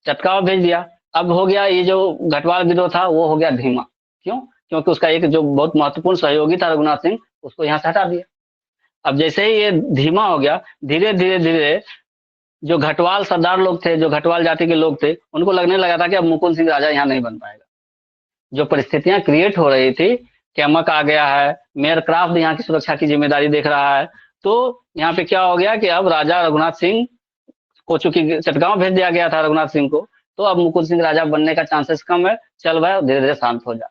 Speaker 1: चटगांव भेज दिया। अब हो गया, ये जो घटवाल विद्रोह था वो हो गया धीमा। क्यों? क्योंकि उसका एक जो बहुत महत्वपूर्ण सहयोगी था रघुनाथ सिंह, उसको यहाँ से हटा दिया। अब जैसे ही ये धीमा हो गया, धीरे धीरे धीरे जो घटवाल सरदार लोग थे, जो घटवाल जाति के लोग थे, उनको लगने लगा था कि अब मुकुंद सिंह राजा यहाँ नहीं बन पाएगा। जो परिस्थितियां क्रिएट हो रही थी, कैमक आ गया है, मेयर क्राफ्ट यहाँ की सुरक्षा की जिम्मेदारी देख रहा है, तो यहाँ पे क्या हो गया कि अब राजा रघुनाथ सिंह को, चूंकि चटगांव भेज दिया गया था रघुनाथ सिंह को, तो अब मुकुंद सिंह राजा बनने का चांसेस कम है। चल भाई धीरे धीरे शांत हो जा।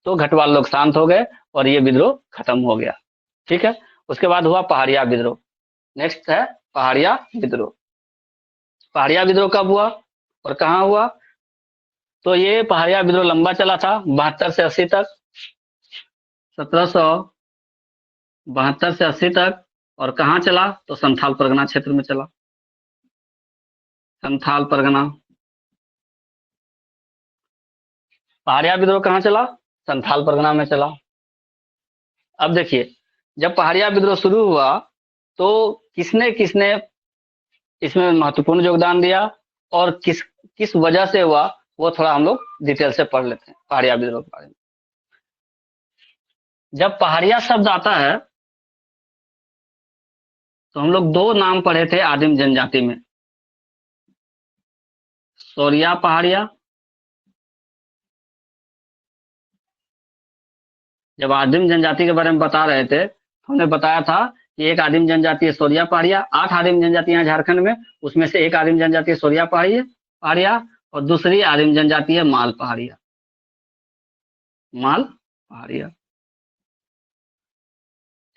Speaker 1: तो घटवाल लोग शांत हो गए और ये विद्रोह खत्म हो गया। ठीक है। उसके बाद हुआ पहाड़िया विद्रोह। नेक्स्ट है पहाड़िया विद्रोह। पहाड़िया विद्रोह कब हुआ और कहाँ हुआ? तो ये पहाड़िया विद्रोह लंबा चला था, 72 से 80 तक, 1772 से 80 तक। और कहाँ चला? तो संथाल परगना क्षेत्र में चला। संथाल परगना। पहाड़िया विद्रोह कहाँ चला? संथाल परगना में चला। अब देखिए, जब पहाड़िया विद्रोह शुरू हुआ, तो किसने किसने इसमें महत्वपूर्ण योगदान दिया और किस किस वजह से हुआ, वो थोड़ा हम लोग डिटेल से पढ़ लेते हैं पहाड़िया विद्रोह के बारे में। जब पहाड़िया शब्द आता है, तो हम लोग दो नाम पढ़े थे आदिम जनजाति में, सोरिया पहाड़िया। जब आदिम जनजाति के बारे में बता रहे थे, हमने बताया था कि एक आदिम जनजाति है सोरिया पहाड़िया। 8 आदिम जनजाति है झारखंड में, उसमें से एक आदिम जनजाति है सोरिया पहाड़िया और दूसरी आदिम जनजाति है माल पहाड़िया। माल पहाड़िया।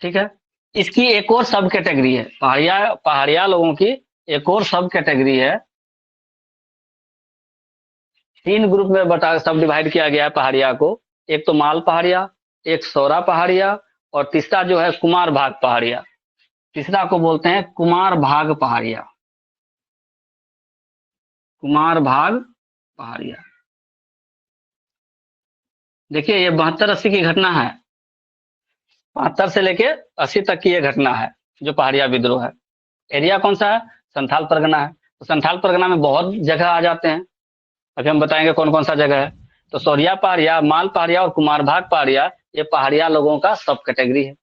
Speaker 1: ठीक है। इसकी एक और सब कैटेगरी है, पहाड़िया पहाड़िया लोगों की एक और सब कैटेगरी है। 3 ग्रुप में बता सब डिवाइड किया गया है पहाड़िया को। एक तो माल पहाड़िया, एक सौरा पहाड़िया, और तीसरा जो है कुमार भाग पहाड़िया। तीसरा को बोलते हैं कुमार भाग पहाड़िया। कुमार भाग पहाड़िया। देखिए, ये 72-80 की घटना है। 72 से लेके 80 तक की ये घटना है, जो पहाड़िया विद्रोह है। एरिया कौन सा है? संथाल परगना है। तो संथाल परगना में बहुत जगह आ जाते हैं, अभी हम बताएंगे कौन कौन सा जगह है। तो सौरिया पहाड़िया, माल पहाड़िया और कुमार भाग पहाड़िया, ये पहाड़िया लोगों का सब कैटेगरी है।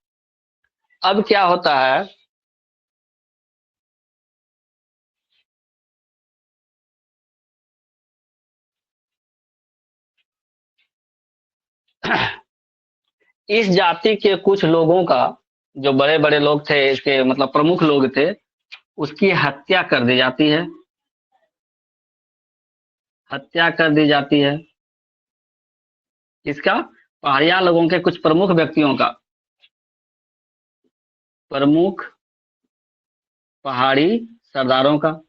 Speaker 1: अब क्या होता है, इस जाति के कुछ लोगों का, जो बड़े बड़े लोग थे, इसके मतलब प्रमुख लोग थे, उसकी हत्या कर दी जाती है। हत्या कर दी जाती है। इसका पहाड़िया लोगों के कुछ प्रमुख व्यक्तियों का, प्रमुख पहाड़ी सरदारों का।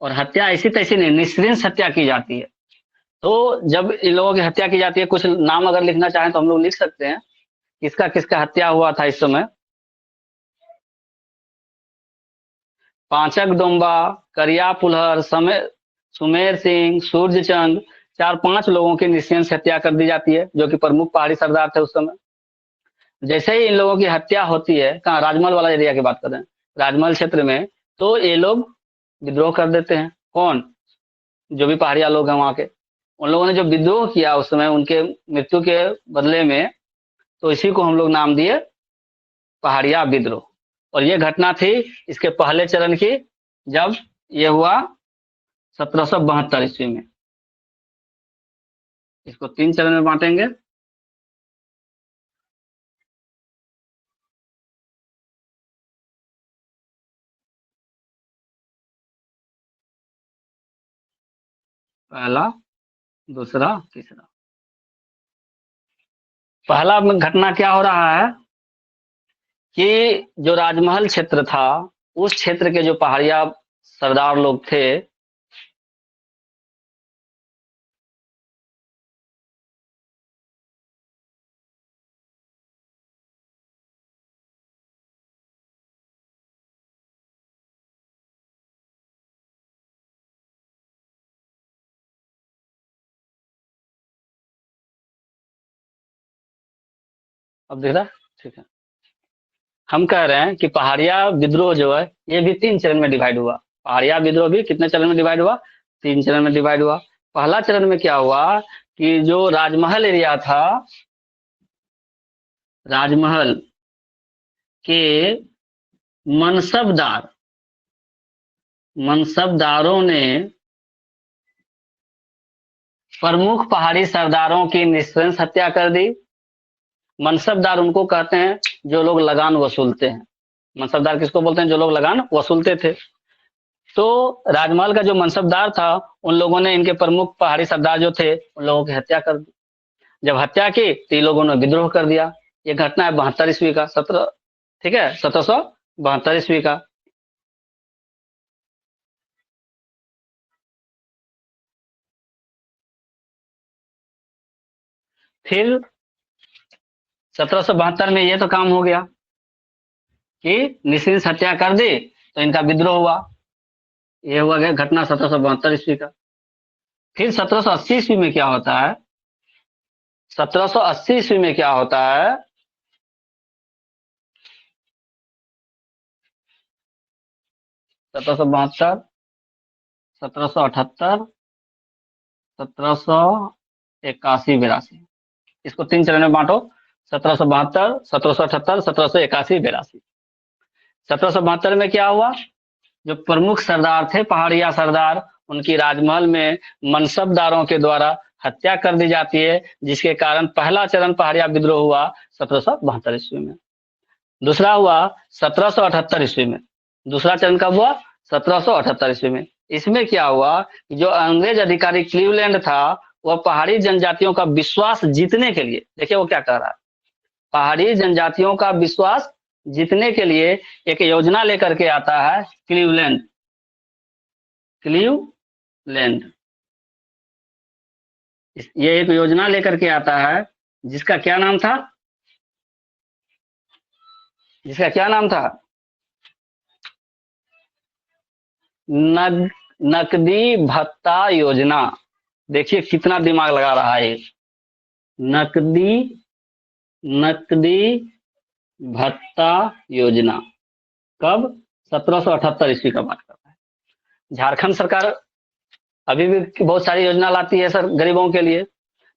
Speaker 1: और हत्या ऐसी तैसी नहीं, निश्चित हत्या की जाती है। तो जब इन लोगों की हत्या की जाती है, कुछ नाम अगर लिखना चाहें तो हम लोग लिख सकते हैं, किसका किसका हत्या हुआ था इस समय। पांचक डोम्बा, करिया पुलहर, सुमेर सिंह, सूर्यचंद, 4-5 लोगों की निश्चित हत्या कर दी जाती है, जो कि प्रमुख पहाड़ी सरदार थे उस समय। जैसे ही इन लोगों की हत्या होती है, कहाँ, राजमहल वाला एरिया की बात कर रहे हैं, राजमहल क्षेत्र में, तो ये लोग विद्रोह कर देते हैं। कौन? जो भी पहाड़िया लोग हैं वहां के। उन लोगों ने जो विद्रोह किया उस समय उनके मृत्यु के बदले में, तो इसी को हम लोग नाम दिए पहाड़िया विद्रोह। और ये घटना थी इसके पहले चरण की, जब ये हुआ 1772 ईस्वी में। इसको 3 चरण में बांटेंगे। पहला, दूसरा, तीसरा। पहला घटना क्या हो रहा है कि जो राजमहल क्षेत्र था, उस क्षेत्र के जो पहाड़िया सरदार लोग थे, अब देख रहा, ठीक है। हम कह रहे हैं कि पहाड़िया विद्रोह जो है ये भी 3 चरण में डिवाइड हुआ। पहाड़िया विद्रोह भी कितने चरण में डिवाइड हुआ? 3 चरण में डिवाइड हुआ। पहला चरण में क्या हुआ कि जो राजमहल एरिया था, राजमहल के मनसबदार मनसबदारों ने प्रमुख पहाड़ी सरदारों की निःशंस हत्या कर दी। मनसबदार उनको कहते हैं जो लोग लगान वसूलते हैं। मनसबदार किसको बोलते हैं? जो लोग लगान वसूलते थे। तो राजमहल का जो मनसबदार था, उन लोगों ने इनके प्रमुख पहाड़ी सरदार जो थे उन लोगों की हत्या कर दी। जब हत्या की तो इन लोगों ने विद्रोह कर दिया। ये घटना है 72 ईस्वी का, 17, ठीक है, 1772 ईस्वी का। फिर 1772 में ये तो काम हो गया कि निःशंस हत्या कर दी, तो इनका विद्रोह हुआ। ये हुआ गया घटना 1772 ईस्वी का। फिर 1780 ईस्वी में क्या होता है? 1780 ईस्वी में क्या होता है? 1772, 1778, 1781, 82। इसको 3 चरण में बांटो। 1772, 1778, 1781, 82। 1772 में क्या हुआ? जो प्रमुख सरदार थे, पहाड़िया सरदार, उनकी राजमहल में मनसबदारों के द्वारा हत्या कर दी जाती है, जिसके कारण पहला चरण पहाड़िया विद्रोह हुआ 1772 ईस्वी में। दूसरा हुआ 1778 ईस्वी में। दूसरा चरण कब हुआ? 1778 ईस्वी में। इसमें क्या हुआ, जो अंग्रेज अधिकारी क्लीवलैंड था, वह पहाड़ी जनजातियों का विश्वास जीतने के लिए, देखिए वो क्या कह रहा है, पहाड़ी जनजातियों का विश्वास जीतने के लिए एक योजना लेकर के आता है क्लीवलैंड। क्लीवलैंड ये एक योजना लेकर के आता है, जिसका क्या नाम था? जिसका क्या नाम था? नकदी भत्ता योजना। देखिए कितना दिमाग लगा रहा है। नकदी नकदी भत्ता योजना कब? 1778 ईस्वी का बात कर रहा है। झारखंड सरकार अभी भी बहुत सारी योजना लाती है सर गरीबों के लिए।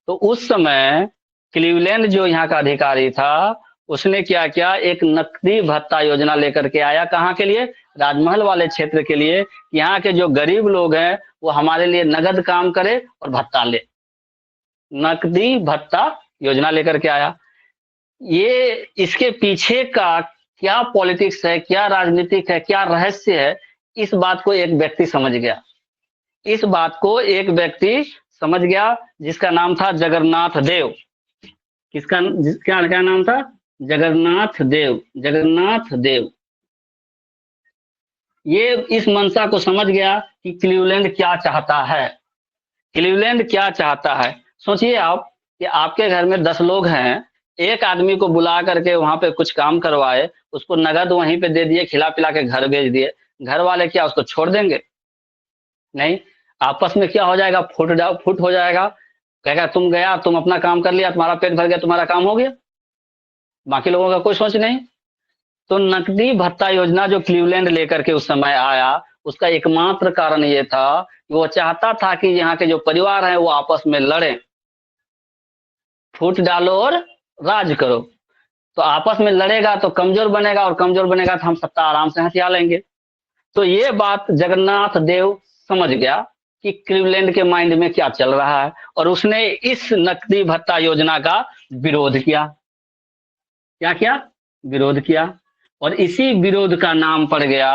Speaker 1: तो उस समय क्लीवलैंड जो यहाँ का अधिकारी था, उसने क्या किया, एक नकदी भत्ता योजना लेकर के आया। कहाँ के लिए? राजमहल वाले क्षेत्र के लिए। यहाँ के जो गरीब लोग हैं वो हमारे लिए नगद काम करे और भत्ता ले। नकदी भत्ता योजना लेकर के आया। ये इसके पीछे का क्या पॉलिटिक्स है, क्या राजनीतिक है, क्या रहस्य है, इस बात को एक व्यक्ति समझ गया। इस बात को एक व्यक्ति समझ गया जिसका नाम था जगन्नाथ देव। जिसका क्या नाम था? जगन्नाथ देव। जगन्नाथ देव ये इस मंशा को समझ गया कि क्लीवलैंड क्या चाहता है। क्लीवलैंड क्या चाहता है? सोचिए आप कि आपके घर में 10 लोग हैं, एक आदमी को बुला करके वहां पे कुछ काम करवाए, उसको नगद वहीं पे दे दिए, खिला पिला के घर भेज दिए। घर वाले क्या उसको छोड़ देंगे? नहीं। आपस में क्या हो जाएगा? फुट हो जाएगा। कहेगा तुम गया, तुम अपना काम कर लिया, तुम्हारा पेट भर गया, तुम्हारा काम हो गया, बाकी लोगों का कोई सोच नहीं। तो नकदी भत्ता योजना जो क्लीवलैंड लेकर के उस समय आया, उसका एकमात्र कारण ये था कि वो चाहता था कि यहाँ के जो परिवार हैं वो आपस में लड़ें, फूट डालो और राज करो। तो आपस में लड़ेगा तो कमजोर बनेगा, और कमजोर बनेगा तो हम सत्ता आराम से हथिया लेंगे। तो ये बात जगन्नाथ देव समझ गया कि क्लीवलैंड के माइंड में क्या चल रहा है, और उसने इस नकदी भत्ता योजना का विरोध किया। क्या किया? विरोध किया। और इसी विरोध का नाम पड़ गया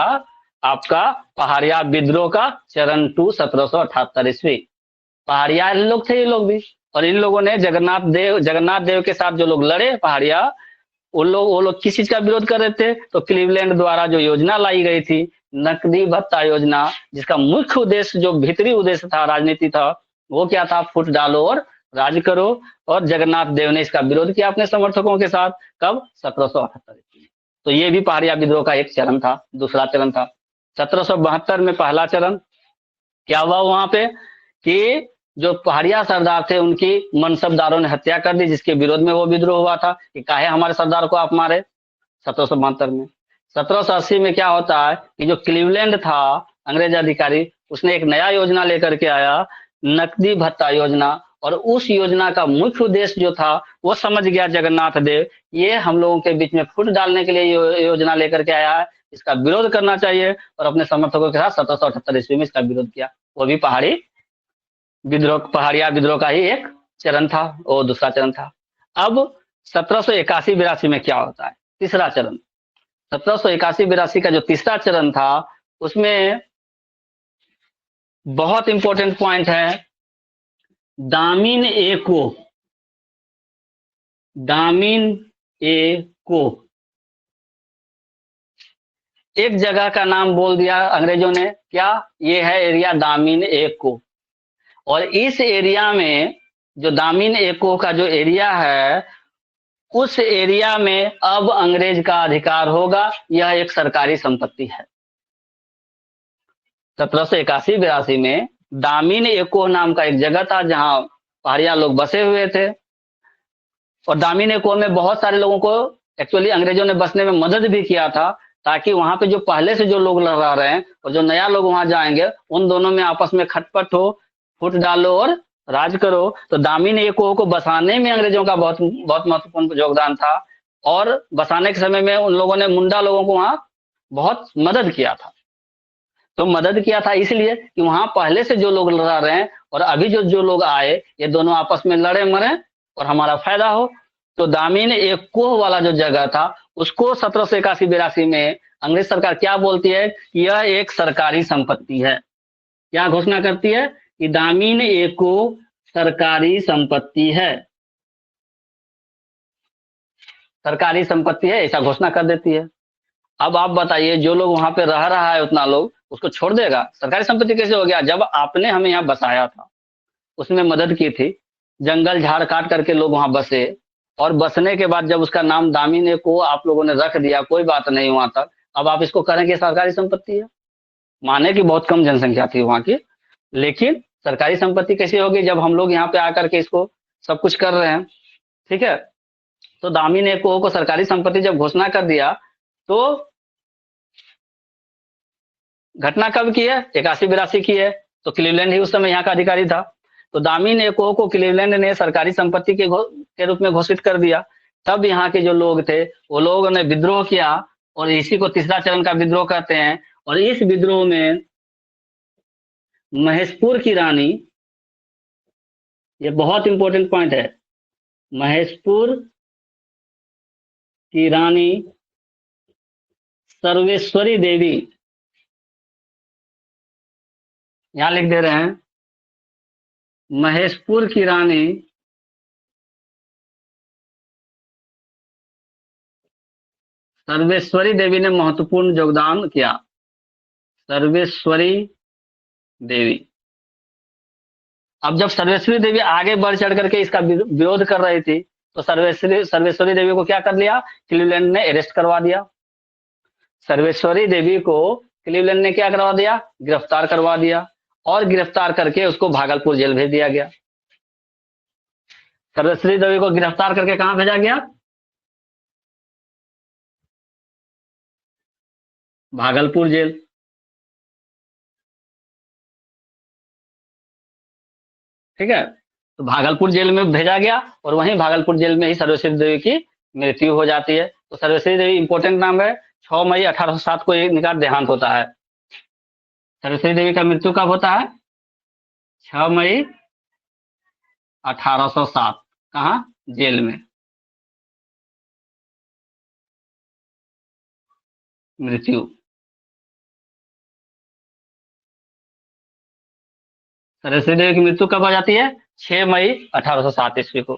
Speaker 1: आपका पहाड़िया विद्रोह का चरण 2 1778 ईस्वी। पहाड़िया लोग थे ये लोग भी, और इन लोगों ने जगन्नाथ देव के साथ जो लोग लड़े पहाड़िया, वो लोग किस चीज का विरोध कर रहे थे? तो क्लीवलैंड द्वारा जो योजना लाई गई थी, नकदी भत्ता योजना, जिसका मुख्य उद्देश्य, जो भीतरी उद्देश्य था, राजनीति था, वो क्या था? फुट डालो और राज करो। और जगन्नाथ देव ने इसका विरोध किया अपने समर्थकों के साथ। कब? 1778 में। तो ये भी पहाड़िया विद्रोह का एक चरण था, दूसरा चरण था। 1772 में पहला चरण क्या हुआ वहां पे कि जो पहाड़िया सरदार थे उनकी मनसबदारों ने हत्या कर दी, जिसके विरोध में वो विद्रोह हुआ था कि काहे हमारे सरदार को आप मारे। 1772 में। 1780 में क्या होता है कि जो क्लीवलैंड था अंग्रेज अधिकारी, उसने एक नया योजना लेकर के आया, नकदी भत्ता योजना। और उस योजना का मुख्य उद्देश्य जो था वो समझ गया जगन्नाथ देव, ये हम लोगों के बीच में फूट डालने के लिए योजना लेकर के आया है, इसका विरोध करना चाहिए। और अपने समर्थकों के साथ 1778 ईस्वी में इसका विरोध किया। वो भी पहाड़िया विद्रोह का ही एक चरण था, वो दूसरा चरण था। अब 1781-82 में क्या होता है? तीसरा चरण। 1781-82 का जो तीसरा चरण था, उसमें बहुत इंपॉर्टेंट पॉइंट है, दामिन ए को एक जगह का नाम बोल दिया अंग्रेजों ने। क्या? ये है एरिया दामिन ए को। और इस एरिया में, जो दामिन एको का जो एरिया है, उस एरिया में अब अंग्रेज का अधिकार होगा। यह एक सरकारी संपत्ति है। 1781-82 में दामिन एको नाम का एक जगह था जहां पहाड़िया लोग बसे हुए थे। और दामिन एको में बहुत सारे लोगों को एक्चुअली अंग्रेजों ने बसने में मदद भी किया था, ताकि वहां पे जो पहले से जो लोग रह रहे हैं और जो नया लोग वहां जाएंगे, उन दोनों में आपस में खटपट हो, फुट डालो और राज करो। तो दामिन एको को बसाने में अंग्रेजों का बहुत बहुत महत्वपूर्ण योगदान था। और बसाने के समय में उन लोगों ने मुंडा लोगों को वहां बहुत मदद किया था। तो मदद किया था इसलिए कि वहां पहले से जो लोग रह रहे हैं और अभी जो जो लोग आए, ये दोनों आपस में लड़े मरे और हमारा फायदा हो। तो दामिन एको वाला जो जगह था, उसको 1781-82 में अंग्रेज सरकार क्या बोलती है कि यह एक सरकारी संपत्ति है। क्या घोषणा करती है? कि दामिन एको सरकारी संपत्ति है, सरकारी संपत्ति है, ऐसा घोषणा कर देती है। अब आप बताइए, जो लोग वहां पे रह रहा है उतना लोग उसको छोड़ देगा? सरकारी संपत्ति कैसे हो गया? जब आपने हमें यहाँ बसाया था, उसमें मदद की थी, जंगल झाड़ काट करके लोग वहां बसे, और बसने के बाद जब उसका नाम दामिन एको आप लोगों ने रख दिया, कोई बात नहीं वहां तक, अब आप इसको करेंगे सरकारी संपत्ति है। माने कि बहुत कम जनसंख्या थी वहां की, लेकिन सरकारी संपत्ति कैसी होगी जब हम लोग यहाँ पे आकर के इसको सब कुछ कर रहे हैं। ठीक है। तो दामिन एको को सरकारी संपत्ति जब घोषणा कर दिया, तो घटना कब की है? 81-82 की है। तो क्लीवलैंड ही उस समय यहाँ का अधिकारी था। तो दामिन एको को क्लीवलैंड ने सरकारी संपत्ति के रूप में घोषित कर दिया। तब यहाँ के जो लोग थे, वो लोगों ने विद्रोह किया, और इसी को तीसरा चरण का विद्रोह कहते हैं। और इस विद्रोह में महेशपुर की रानी, ये बहुत इंपॉर्टेंट पॉइंट है, महेशपुर की रानी सर्वेश्वरी देवी, यहां लिख दे रहे हैं, महेशपुर की रानी सर्वेश्वरी देवी ने महत्वपूर्ण योगदान किया। सर्वेश्वरी देवी। अब जब सर्वेश्वरी देवी आगे बढ़ चढ़ करके इसका विरोध कर रही थी, तो सर्वेश्वरी देवी को क्या कर लिया? क्लीवलैंड ने अरेस्ट करवा दिया। सर्वेश्वरी देवी को क्लीवलैंड ने क्या करवा दिया? गिरफ्तार करवा दिया। और गिरफ्तार करके उसको भागलपुर जेल भेज दिया गया। सर्वेश्वरी देवी को गिरफ्तार करके कहां भेजा गया? भागलपुर जेल। ठीक है। तो भागलपुर जेल में भेजा गया और वहीं भागलपुर जेल में ही सर्वश्री देवी की मृत्यु हो जाती है। तो सर्वश्री देवी इंपॉर्टेंट नाम है। 6 मई 1807 को इनका देहांत होता है। सर्वश्री देवी का मृत्यु कब होता है? 6 मई 1807। कहाँ? जेल में मृत्यु। सरस्वती देवी की मृत्यु कब हो जाती है? 6 मई 1807 ईस्वी को।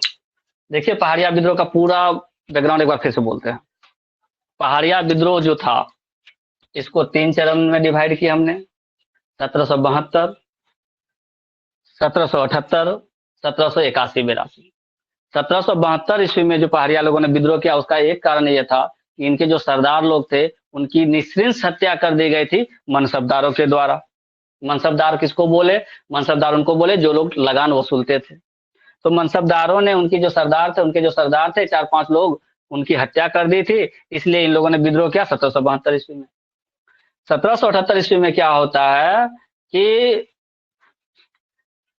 Speaker 1: देखिए पहाड़िया विद्रोह का पूरा बैकग्राउंड एक बार फिर से बोलते हैं। पहाड़िया विद्रोह जो था, इसको 3 चरण में डिवाइड किया हमने। 1772, 1778, 1781-82। 1772 ईस्वी में जो पहाड़िया लोगों ने विद्रोह किया, उसका एक कारण यह था कि इनके जो सरदार लोग थे, उनकी निश्चित हत्या कर दी गई थी मनसबदारों के द्वारा। मनसबदार किसको बोले? मनसबदार उनको बोले जो लोग लगान वसूलते थे। तो मनसबदारों ने उनकी जो सरदार थे, उनके जो सरदार थे 4-5 लोग, उनकी हत्या कर दी थी। इसलिए इन लोगों ने विद्रोह किया 1772 ईस्वी में। 1778 ईस्वी में क्या होता है कि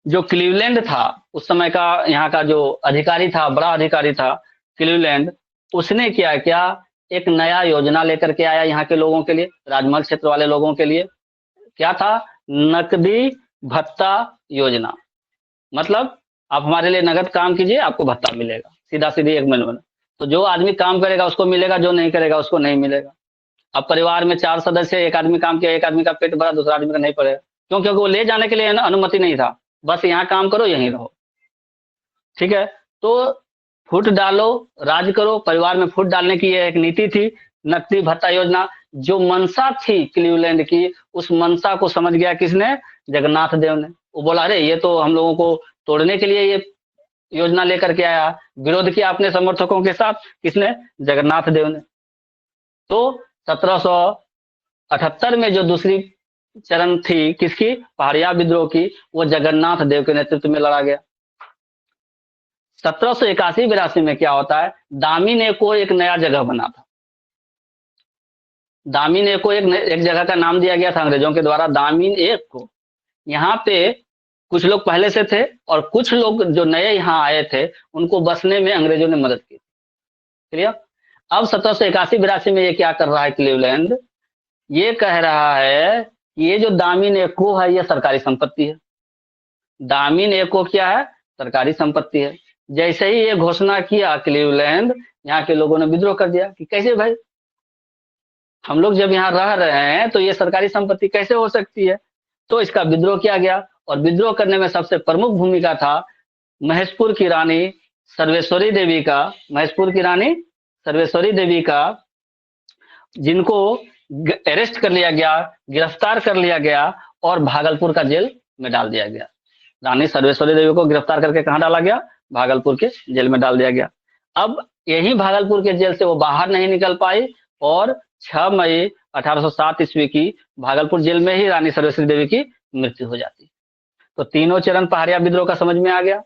Speaker 1: जो क्लीवलैंड था, उस समय का यहाँ का जो अधिकारी था, बड़ा अधिकारी था क्लीवलैंड, उसने क्या किया, एक नया योजना लेकर के आया यहाँ के लोगों के लिए, राजमहल क्षेत्र वाले लोगों के लिए। क्या था? नकदी भत्ता योजना। मतलब आप हमारे लिए नगद काम कीजिए, आपको भत्ता मिलेगा, सीधा सीधी एक महीने में। तो जो आदमी काम करेगा उसको मिलेगा, जो नहीं करेगा उसको नहीं मिलेगा। अब परिवार में 4 सदस्य, एक आदमी काम किया, एक आदमी का पेट भरा, दूसरा आदमी का नहीं पड़ेगा। क्यों? क्योंकि वो ले जाने के लिए अनुमति नहीं था, बस यहाँ काम करो, यहीं रहो। ठीक है। तो फुट डालो, राज करो। परिवार में फुट डालने की यह एक नीति थी, नकदी भत्ता योजना। जो मंशा थी क्लीवलैंड की, उस मंशा को समझ गया किसने? जगन्नाथ देव ने। वो बोला अरे ये तो हम लोगों को तोड़ने के लिए ये योजना लेकर के आया। विरोध किया अपने समर्थकों के साथ। किसने? जगन्नाथ देव ने। तो 1778 में जो दूसरी चरण थी किसकी? पहाड़िया विद्रोह की, वो जगन्नाथ देव के नेतृत्व में लड़ा गया। 1781-82 में क्या होता है? दामिनी को एक नया जगह बना था। दामिनी को एक जगह का नाम दिया गया था अंग्रेजों के द्वारा, दामिनी को। यहाँ पे कुछ लोग पहले से थे और कुछ लोग जो नए यहाँ आए थे, उनको बसने में अंग्रेजों ने मदद की। क्लियर? अब 1781-82 में ये क्या कर रहा है क्लीवलैंड? ये कह रहा है कि ये जो दामिनी को है, ये सरकारी संपत्ति है। दामिनी को क्या है? सरकारी संपत्ति है। जैसे ही ये घोषणा किया क्लीवलैंड, यहाँ के लोगों ने विद्रोह कर दिया कि कैसे भाई, हम लोग जब यहाँ रह रहे हैं तो ये सरकारी संपत्ति कैसे हो सकती है? तो इसका विद्रोह किया गया। और विद्रोह करने में सबसे प्रमुख भूमिका था महेशपुर की रानी सर्वेश्वरी देवी का। महेशपुर की रानी सर्वेश्वरी देवी का, जिनको अरेस्ट कर लिया गया, गिरफ्तार कर लिया गया और भागलपुर का जेल में डाल दिया गया। रानी सर्वेश्वरी देवी को गिरफ्तार करके कहाँ डाला गया? भागलपुर के जेल में डाल दिया गया। अब यही भागलपुर के जेल से वो बाहर नहीं निकल पाई और 6 मई 1807 ईस्वी की भागलपुर जेल में ही रानी सर्वेश्वरी देवी की मृत्यु हो जाती। तो तीनों चरण पहाड़िया विद्रोह का समझ में आ गया।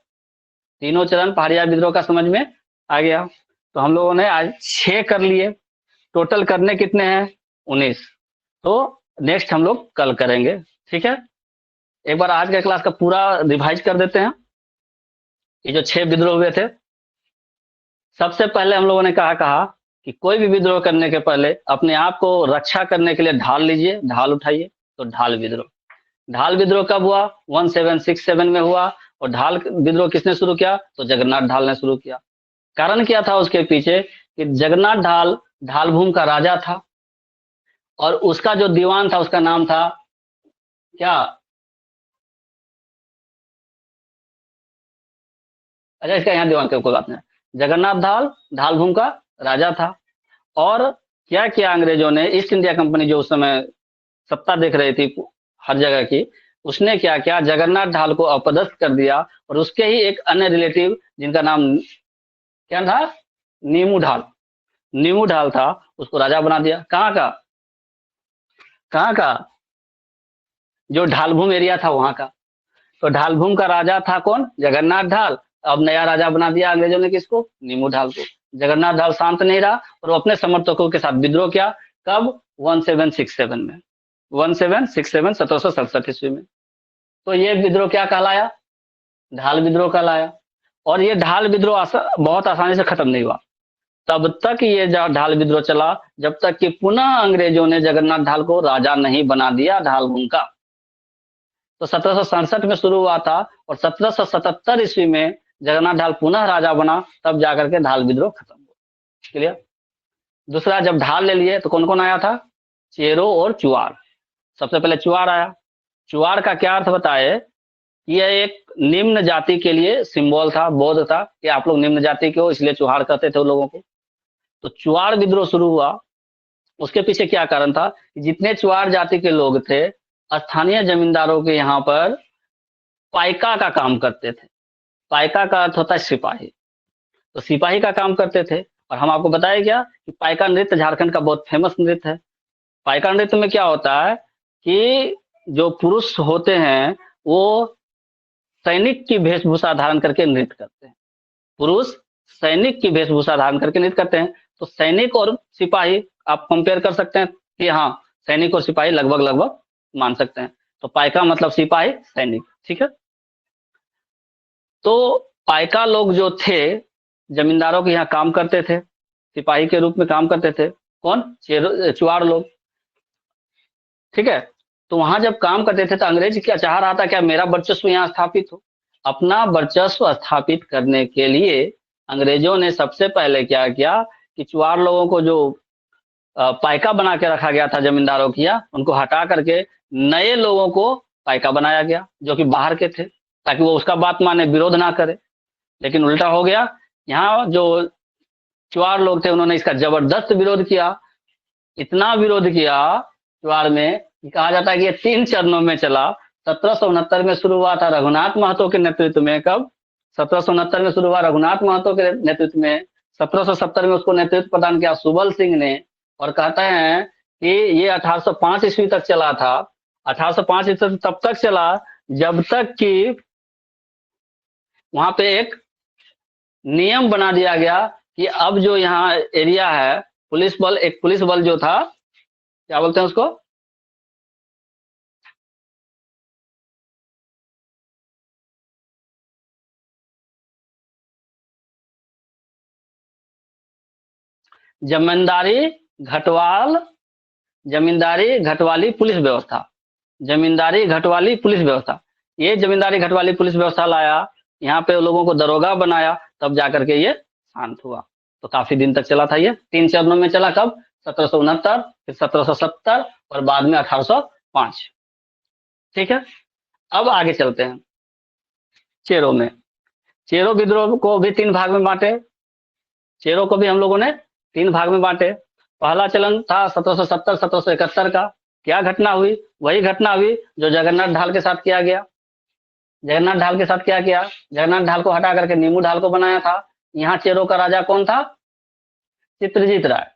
Speaker 1: तीनों चरण पहाड़िया विद्रोह का समझ में आ गया। तो हम लोगों ने आज 6 कर लिए, टोटल करने कितने हैं? 19। तो नेक्स्ट हम लोग कल करेंगे। ठीक है। एक बार आज के क्लास का पूरा रिवाइज कर देते हैं। ये जो 6 विद्रोह हुए थे, सबसे पहले हम लोगों ने कहा कि कोई भी विद्रोह करने के पहले अपने आप को रक्षा करने के लिए ढाल लीजिए, ढाल उठाइए। तो ढाल विद्रोह, ढाल विद्रोह कब हुआ? 1767 में हुआ। और ढाल विद्रोह किसने शुरू किया? तो जगन्नाथ ढाल ने शुरू किया। कारण क्या था उसके पीछे? कि जगन्नाथ ढाल ढालभूम का राजा था और उसका जो दीवान था उसका नाम था क्या? अच्छा, इसका यहाँ दीवान का कोई बात नहीं। जगन्नाथ ढाल ढालभूम का राजा था। और क्या किया अंग्रेजों ने? ईस्ट इंडिया कंपनी जो उस समय सत्ता देख रही थी हर जगह की, उसने क्या किया? जगन्नाथ ढाल को अपदस्थ कर दिया और उसके ही एक अन्य रिलेटिव जिनका नाम क्या था? नीमू ढाल। नीमू ढाल था, उसको राजा बना दिया। कहाँ का? कहाँ का? जो ढालभूम एरिया था वहां का। तो ढालभूम का राजा था कौन? जगन्नाथ ढाल। अब नया राजा बना दिया अंग्रेजों ने, किसको? नीमू ढाल को। जगन्नाथ ढाल शांत नहीं रहा और वो अपने समर्थकों के साथ विद्रोह किया। कब? 1767 में। 1767 1767 ईस्वी में। तो ये विद्रोह क्या कहलाया? ढाल विद्रोह कहलाया। और ये ढाल विद्रोह बहुत आसानी से खत्म नहीं हुआ। तब तक ये ढाल विद्रोह चला जब तक कि पुनः अंग्रेजों ने जगन्नाथ ढाल को राजा नहीं बना दिया ढालगुन का। तो 1767 में शुरू हुआ था और 1777 ईस्वी में जगन्नाथ ढाल पुनः राजा बना, तब जाकर के ढाल विद्रोह खत्म हुआ। क्लियर। दूसरा, जब ढाल ले लिए तो कौन कौन आया था? चेरो और चुआर। सबसे पहले चुआर आया। चुआर का क्या अर्थ बताए? यह एक निम्न जाति के लिए सिंबल था, बोध था कि आप लोग निम्न जाति के हो, इसलिए चुहार कहते थे लोगों को। तो चुआर विद्रोह शुरू हुआ। उसके पीछे क्या कारण था? जितने चुआर जाति के लोग थे, स्थानीय जमींदारों के यहाँ पर पाइका का काम करते थे। पाइका का अर्थ होता है सिपाही। तो सिपाही का काम करते थे। और हम आपको बताया क्या कि पाइका नृत्य झारखंड का बहुत फेमस नृत्य है। पाइका नृत्य में क्या होता है कि जो पुरुष होते हैं वो सैनिक की वेशभूषा धारण करके नृत्य करते हैं। पुरुष सैनिक की वेशभूषा धारण करके नृत्य करते हैं। तो सैनिक और सिपाही आप कंपेयर कर सकते हैं कि हाँ, सैनिक और सिपाही लगभग लगभग मान सकते हैं। तो पाइका मतलब सिपाही, सैनिक। ठीक है। तो पाइका लोग जो थे जमींदारों के यहाँ काम करते थे, सिपाही के रूप में काम करते थे। कौन? चुआड़ लोग। ठीक है। तो वहां जब काम करते थे तो अंग्रेज क्या चाह रहा था? क्या मेरा वर्चस्व यहाँ स्थापित हो। अपना वर्चस्व स्थापित करने के लिए अंग्रेजों ने सबसे पहले क्या किया कि चुआड़ लोगों को जो पाइका बना के रखा गया था जमींदारों की, उनको हटा करके नए लोगों को पाइका बनाया गया जो कि बाहर के थे, ताकि वो उसका बात माने, विरोध ना करे। लेकिन उल्टा हो गया। यहाँ जो चुआड़ लोग थे उन्होंने इसका जबरदस्त विरोध किया। इतना विरोध किया चुआड़ में कि कहा जाता है कि ये 3 चरणों में चला। 1769 में शुरू हुआ था रघुनाथ महतो के नेतृत्व में। कब? 1769 में शुरू हुआ रघुनाथ महतो के नेतृत्व में। 1770 में उसको नेतृत्व प्रदान किया सुबल सिंह ने। और कहते हैं कि ये 1805 ईस्वी तक चला था। 1805 ईस्वी तब तक चला जब तक कि वहां पे एक नियम बना दिया गया कि अब जो यहाँ एरिया है, पुलिस बल, एक पुलिस बल जो था, क्या बोलते हैं उसको, जमींदारी घटवाल, जमींदारी घटवाली पुलिस व्यवस्था। जमींदारी घटवाली पुलिस व्यवस्था। ये जमींदारी घटवाली पुलिस व्यवस्था लाया, यहाँ पे लोगों को दरोगा बनाया, तब जाकर के ये शांत हुआ। तो काफी दिन तक चला था। ये 3 चरणों में चला। कब? 1769, फिर 1770 और बाद में 1805। ठीक है। अब आगे चलते हैं चेरो में। चेरो विद्रोह को भी 3 भाग में बांटे। चेरो को भी हम लोगों ने 3 भाग में बांटे। पहला चलन था 1770-1771 का। क्या घटना हुई? वही घटना हुई जो जगन्नाथ ढाल के साथ किया गया। जगन्नाथ ढाल के साथ क्या किया? जगन्नाथ ढाल को हटा करके नीमू ढाल को बनाया था। यहाँ चेरो का राजा कौन था? चित्रजीत राय।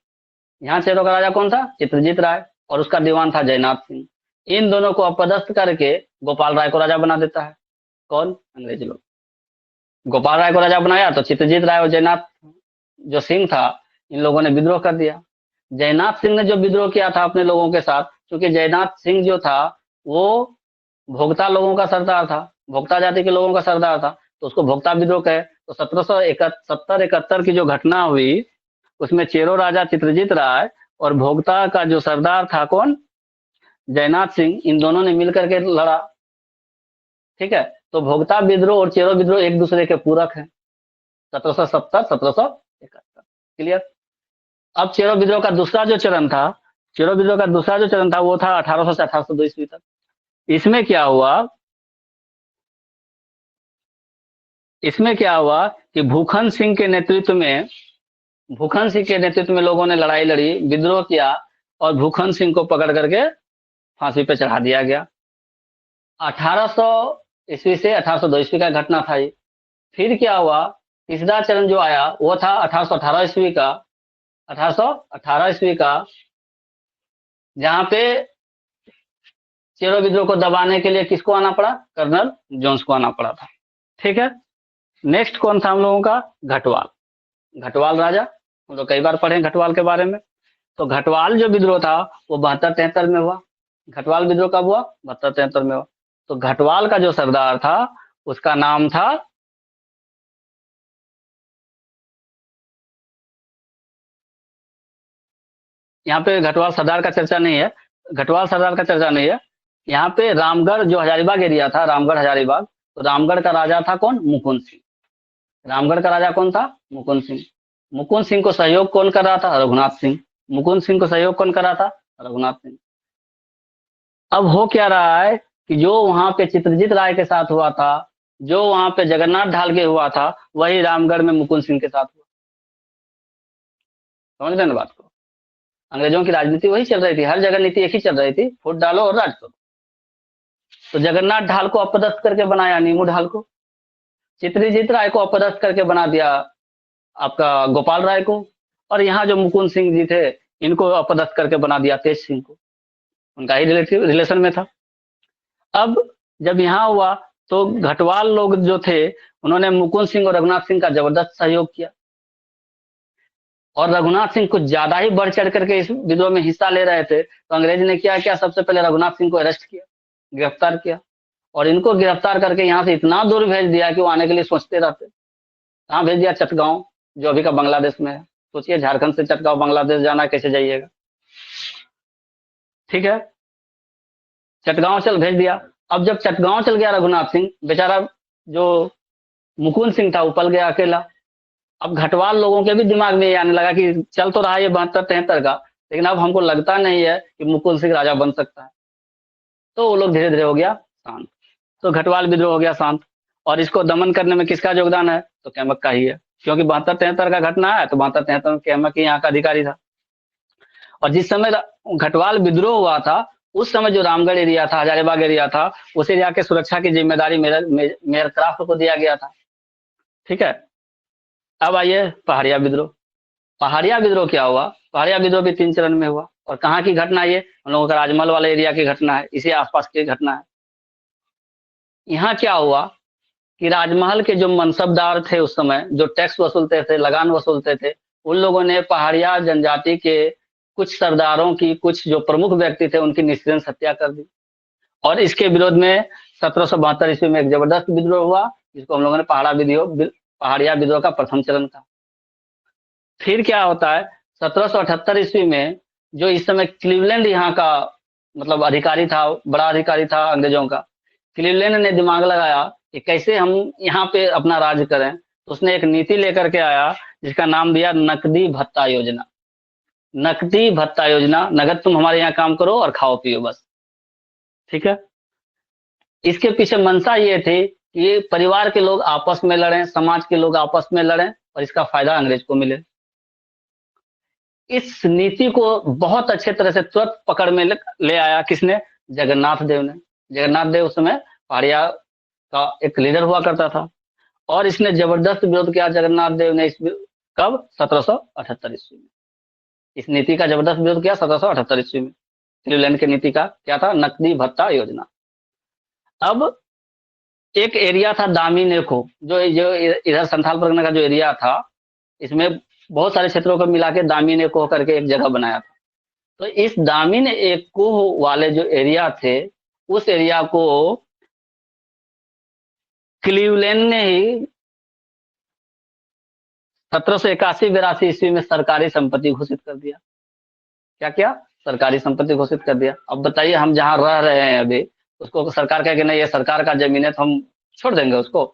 Speaker 1: यहाँ चेरो का राजा कौन था? चित्रजीत राय। और उसका दीवान था जयनाथ सिंह। इन दोनों को अपदस्थ करके गोपाल राय को राजा बना देता है। कौन? अंग्रेज लोग। गोपाल राय को राजा बनाया तो चित्रजीत राय और जयनाथ जो सिंह था, इन लोगों ने विद्रोह कर दिया। जयनाथ सिंह ने जो विद्रोह किया था अपने लोगों के साथ, क्योंकि जयनाथ सिंह जो था वो भोक्ता लोगों का सरदार था, भोक्ता जाति के लोगों का सरदार था, तो उसको भोक्ता विद्रोह कहे। तो 1770-71 की जो घटना हुई उसमें चेरो राजा चित्रजीत राय और भोक्ता का जो सरदार था कौन? जयनाथ सिंह, इन दोनों ने मिलकर के लड़ा। ठीक है। तो भोक्ता विद्रोह और चेरो विद्रोह एक दूसरे के पूरक हैं। 1770-1771। क्लियर। अब चेरो विद्रोह का दूसरा जो चरण था, चेरो विद्रोह का दूसरा जो चरण था वो था 1800 से 1802 ईस्वी तक। इसमें क्या हुआ? इसमें क्या हुआ कि भूखन सिंह के नेतृत्व में, भूखन सिंह के नेतृत्व में लोगों ने लड़ाई लड़ी, विद्रोह किया और भूखन सिंह को पकड़ करके फांसी पे चढ़ा दिया गया। 1800 ईस्वी से 1802 ईस्वी का घटना था ये। फिर क्या हुआ? तीसरा चरण जो आया वो था 1818 ईस्वी का। 1818 ईस्वी का, जहां पे चेरो विद्रोह को दबाने के लिए किसको आना पड़ा? कर्नल जोन्स को आना पड़ा था। ठीक है। नेक्स्ट कौन था हम लोगों का? घटवाल। घटवाल राजा, हम लोग कई बार पढ़े घटवाल के बारे में। तो घटवाल जो विद्रोह था वो 72-73 में हुआ। घटवाल विद्रोह कब हुआ? 72-73 में हुआ। तो घटवाल का जो सरदार था उसका नाम था यहाँ पे घटवाल सरदार का चर्चा नहीं है, घटवाल सरदार का चर्चा नहीं है। यहाँ पे रामगढ़ जो हजारीबाग एरिया था, रामगढ़ हजारीबाग, तो रामगढ़ का राजा था कौन? मुकुंद सिंह। रामगढ़ का राजा कौन था? मुकुंद सिंह। मुकुंद सिंह को सहयोग कौन कर रहा था? रघुनाथ सिंह। मुकुंद सिंह को सहयोग कौन कर रहा था? रघुनाथ सिंह। अब हो क्या रहा है कि जो वहां पे चित्रजीत राय के साथ हुआ था, जो वहां पे जगन्नाथ ढाल के हुआ था, वही रामगढ़ में मुकुंद सिंह के साथ हुआ। समझ रहे ना बात को? अंग्रेजों की राजनीति वही चल रही थी, हर जगह नीति एक ही चल रही थी, फूट डालो और राज करो। तो जगन्नाथ ढाल को अपदस्थ करके बनाया नीमू ढाल को, चित्रजीत राय को अपदस्थ करके बना दिया आपका गोपाल राय को, और यहाँ जो मुकुंद सिंह जी थे इनको अपदस्थ करके बना दिया तेज सिंह को। उनका ही रिलेटिव रिलेशन में था। अब जब यहाँ हुआ तो घटवाल लोग जो थे उन्होंने मुकुंद सिंह और रघुनाथ सिंह का जबरदस्त सहयोग किया, और रघुनाथ सिंह कुछ ज्यादा ही बढ़ चढ़ करके इस विद्रोह में हिस्सा ले रहे थे। तो अंग्रेज ने क्या किया? सबसे पहले रघुनाथ सिंह को अरेस्ट किया, गिरफ्तार किया, और इनको गिरफ्तार करके यहाँ से इतना दूर भेज दिया कि वो आने के लिए सोचते रहते। कहाँ भेज दिया? चटगांव, जो अभी का बांग्लादेश में है। सोचिए, झारखंड से चटगांव बांग्लादेश जाना, कैसे जाइएगा? ठीक है, चटगांव चल भेज दिया। अब जब चटगांव चल गया रघुनाथ सिंह, बेचारा जो मुकुंद सिंह था वो पल गया अकेला। अब घटवाल लोगों के भी दिमाग में ये आने लगा कि चल तो रहा है ये 72-73 का, लेकिन अब हमको लगता नहीं है कि मुकुंद सिंह राजा बन सकता है। तो वो लोग धीरे धीरे हो गया शांत। तो घटवाल विद्रोह हो गया शांत। और इसको दमन करने में किसका योगदान है? तो कैमक का ही है, क्योंकि 72-73 का घटना है, तो 72-73 में कैमक ही यहाँ का अधिकारी था। और जिस समय घटवाल विद्रोह हुआ था, उस समय जो रामगढ़ एरिया था, हजारीबाग एरिया था, उस एरिया के सुरक्षा की जिम्मेदारी मेयर क्राफ्ट को दिया गया था। ठीक है, अब आइए पहाड़िया विद्रोह। पहाड़िया विद्रोह क्या हुआ? पहाड़िया विद्रोह भी 3 चरण में हुआ। और कहाँ की घटना? ये हम लोगों का राजमहल वाले एरिया की घटना है, इसी आसपास की घटना है। यहाँ क्या हुआ कि राजमहल के जो मनसबदार थे उस समय, जो टैक्स वसूलते थे, लगान वसूलते थे, उन लोगों ने पहाड़िया जनजाति के कुछ सरदारों की, कुछ जो प्रमुख व्यक्ति थे उनकी निःशंस हत्या कर दी। और इसके विरोध में 1772 ईस्वी में एक जबरदस्त विद्रोह हुआ, जिसको हम लोगों ने पहाड़िया विद्रोह का प्रथम चरण कहा। फिर क्या होता है? 1778 ईस्वी में जो इस समय क्लीवलैंड यहाँ का मतलब अधिकारी था, बड़ा अधिकारी था अंग्रेजों का, क्लीवलैंड ने दिमाग लगाया कि कैसे हम यहाँ पे अपना राज करें। तो उसने एक नीति लेकर के आया जिसका नाम दिया नकदी भत्ता योजना। नकदी भत्ता योजना, नगद तुम हमारे यहाँ काम करो और खाओ पियो बस। ठीक है, इसके पीछे मंशा ये थी कि ये परिवार के लोग आपस में लड़ें, समाज के लोग आपस में लड़ें, और इसका फायदा अंग्रेज को मिले। इस नीति को बहुत अच्छे तरह से तुरंत पकड़ में ले आया किसने? जगन्नाथ देव ने। जगन्नाथ देव उस समय पहाड़िया का एक लीडर हुआ करता था, और इसने जबरदस्त विरोध किया जगन्नाथ देव ने कब? 1778 ईस्वी में। इस नीति का जबरदस्त विरोध किया 1778 ईस्वी में। क्लीवलैंड की नीति का क्या था? नकदी भत्ता योजना। अब एक एरिया था दामिनेको, जो इधर संथाल परगना का जो एरिया था, इसमें बहुत सारे क्षेत्रों को मिला के दामिनेको करके एक जगह बनाया था। तो इस दामिनेको वाले जो एरिया थे, उस एरिया को क्लीवलैंड ने ही 1781-82 ईस्वी में सरकारी संपत्ति घोषित कर दिया। क्या क्या? सरकारी संपत्ति घोषित कर दिया। अब बताइए, हम जहां रह रहे हैं अभी, उसको सरकार कहे कि नहीं ये सरकार का जमीन है तो हम छोड़ देंगे उसको?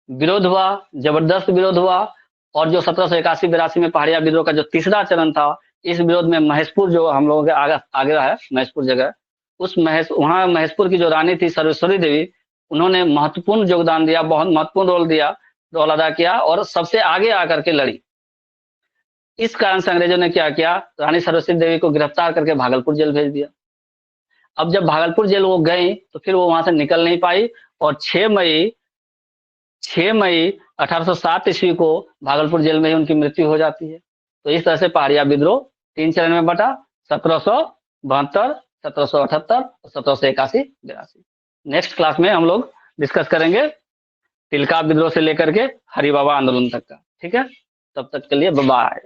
Speaker 1: विरोध हुआ, जबरदस्त विरोध हुआ। और जो 1781-82 में पहाड़िया विद्रोह का जो तीसरा चरण था, इस विरोध में महेशपुर, जो हम लोगों के आगे है महेशपुर जगह, वहां महेशपुर की जो रानी थी सर्वेश्वरी देवी, उन्होंने महत्वपूर्ण योगदान दिया, बहुत महत्वपूर्ण रोल अदा किया, और सबसे आगे आकर के लड़ी। इस कारण से अंग्रेजों ने क्या किया? रानी सरस्वती देवी को गिरफ्तार करके भागलपुर जेल भेज दिया। अब जब भागलपुर जेल वो गई तो फिर वो वहां से निकल नहीं पाई, और 6 मई 1807 ईस्वी को भागलपुर जेल में ही उनकी मृत्यु हो जाती है। तो इस तरह से पहाड़िया विद्रोह 3 चरण में बटा, 1772, 1778 और 1781-82। नेक्स्ट क्लास में हम लोग डिस्कस करेंगे तिलका विद्रोह से लेकर के हरि बाबा आंदोलन तक का। ठीक है, तब तक के लिए बाय बाय।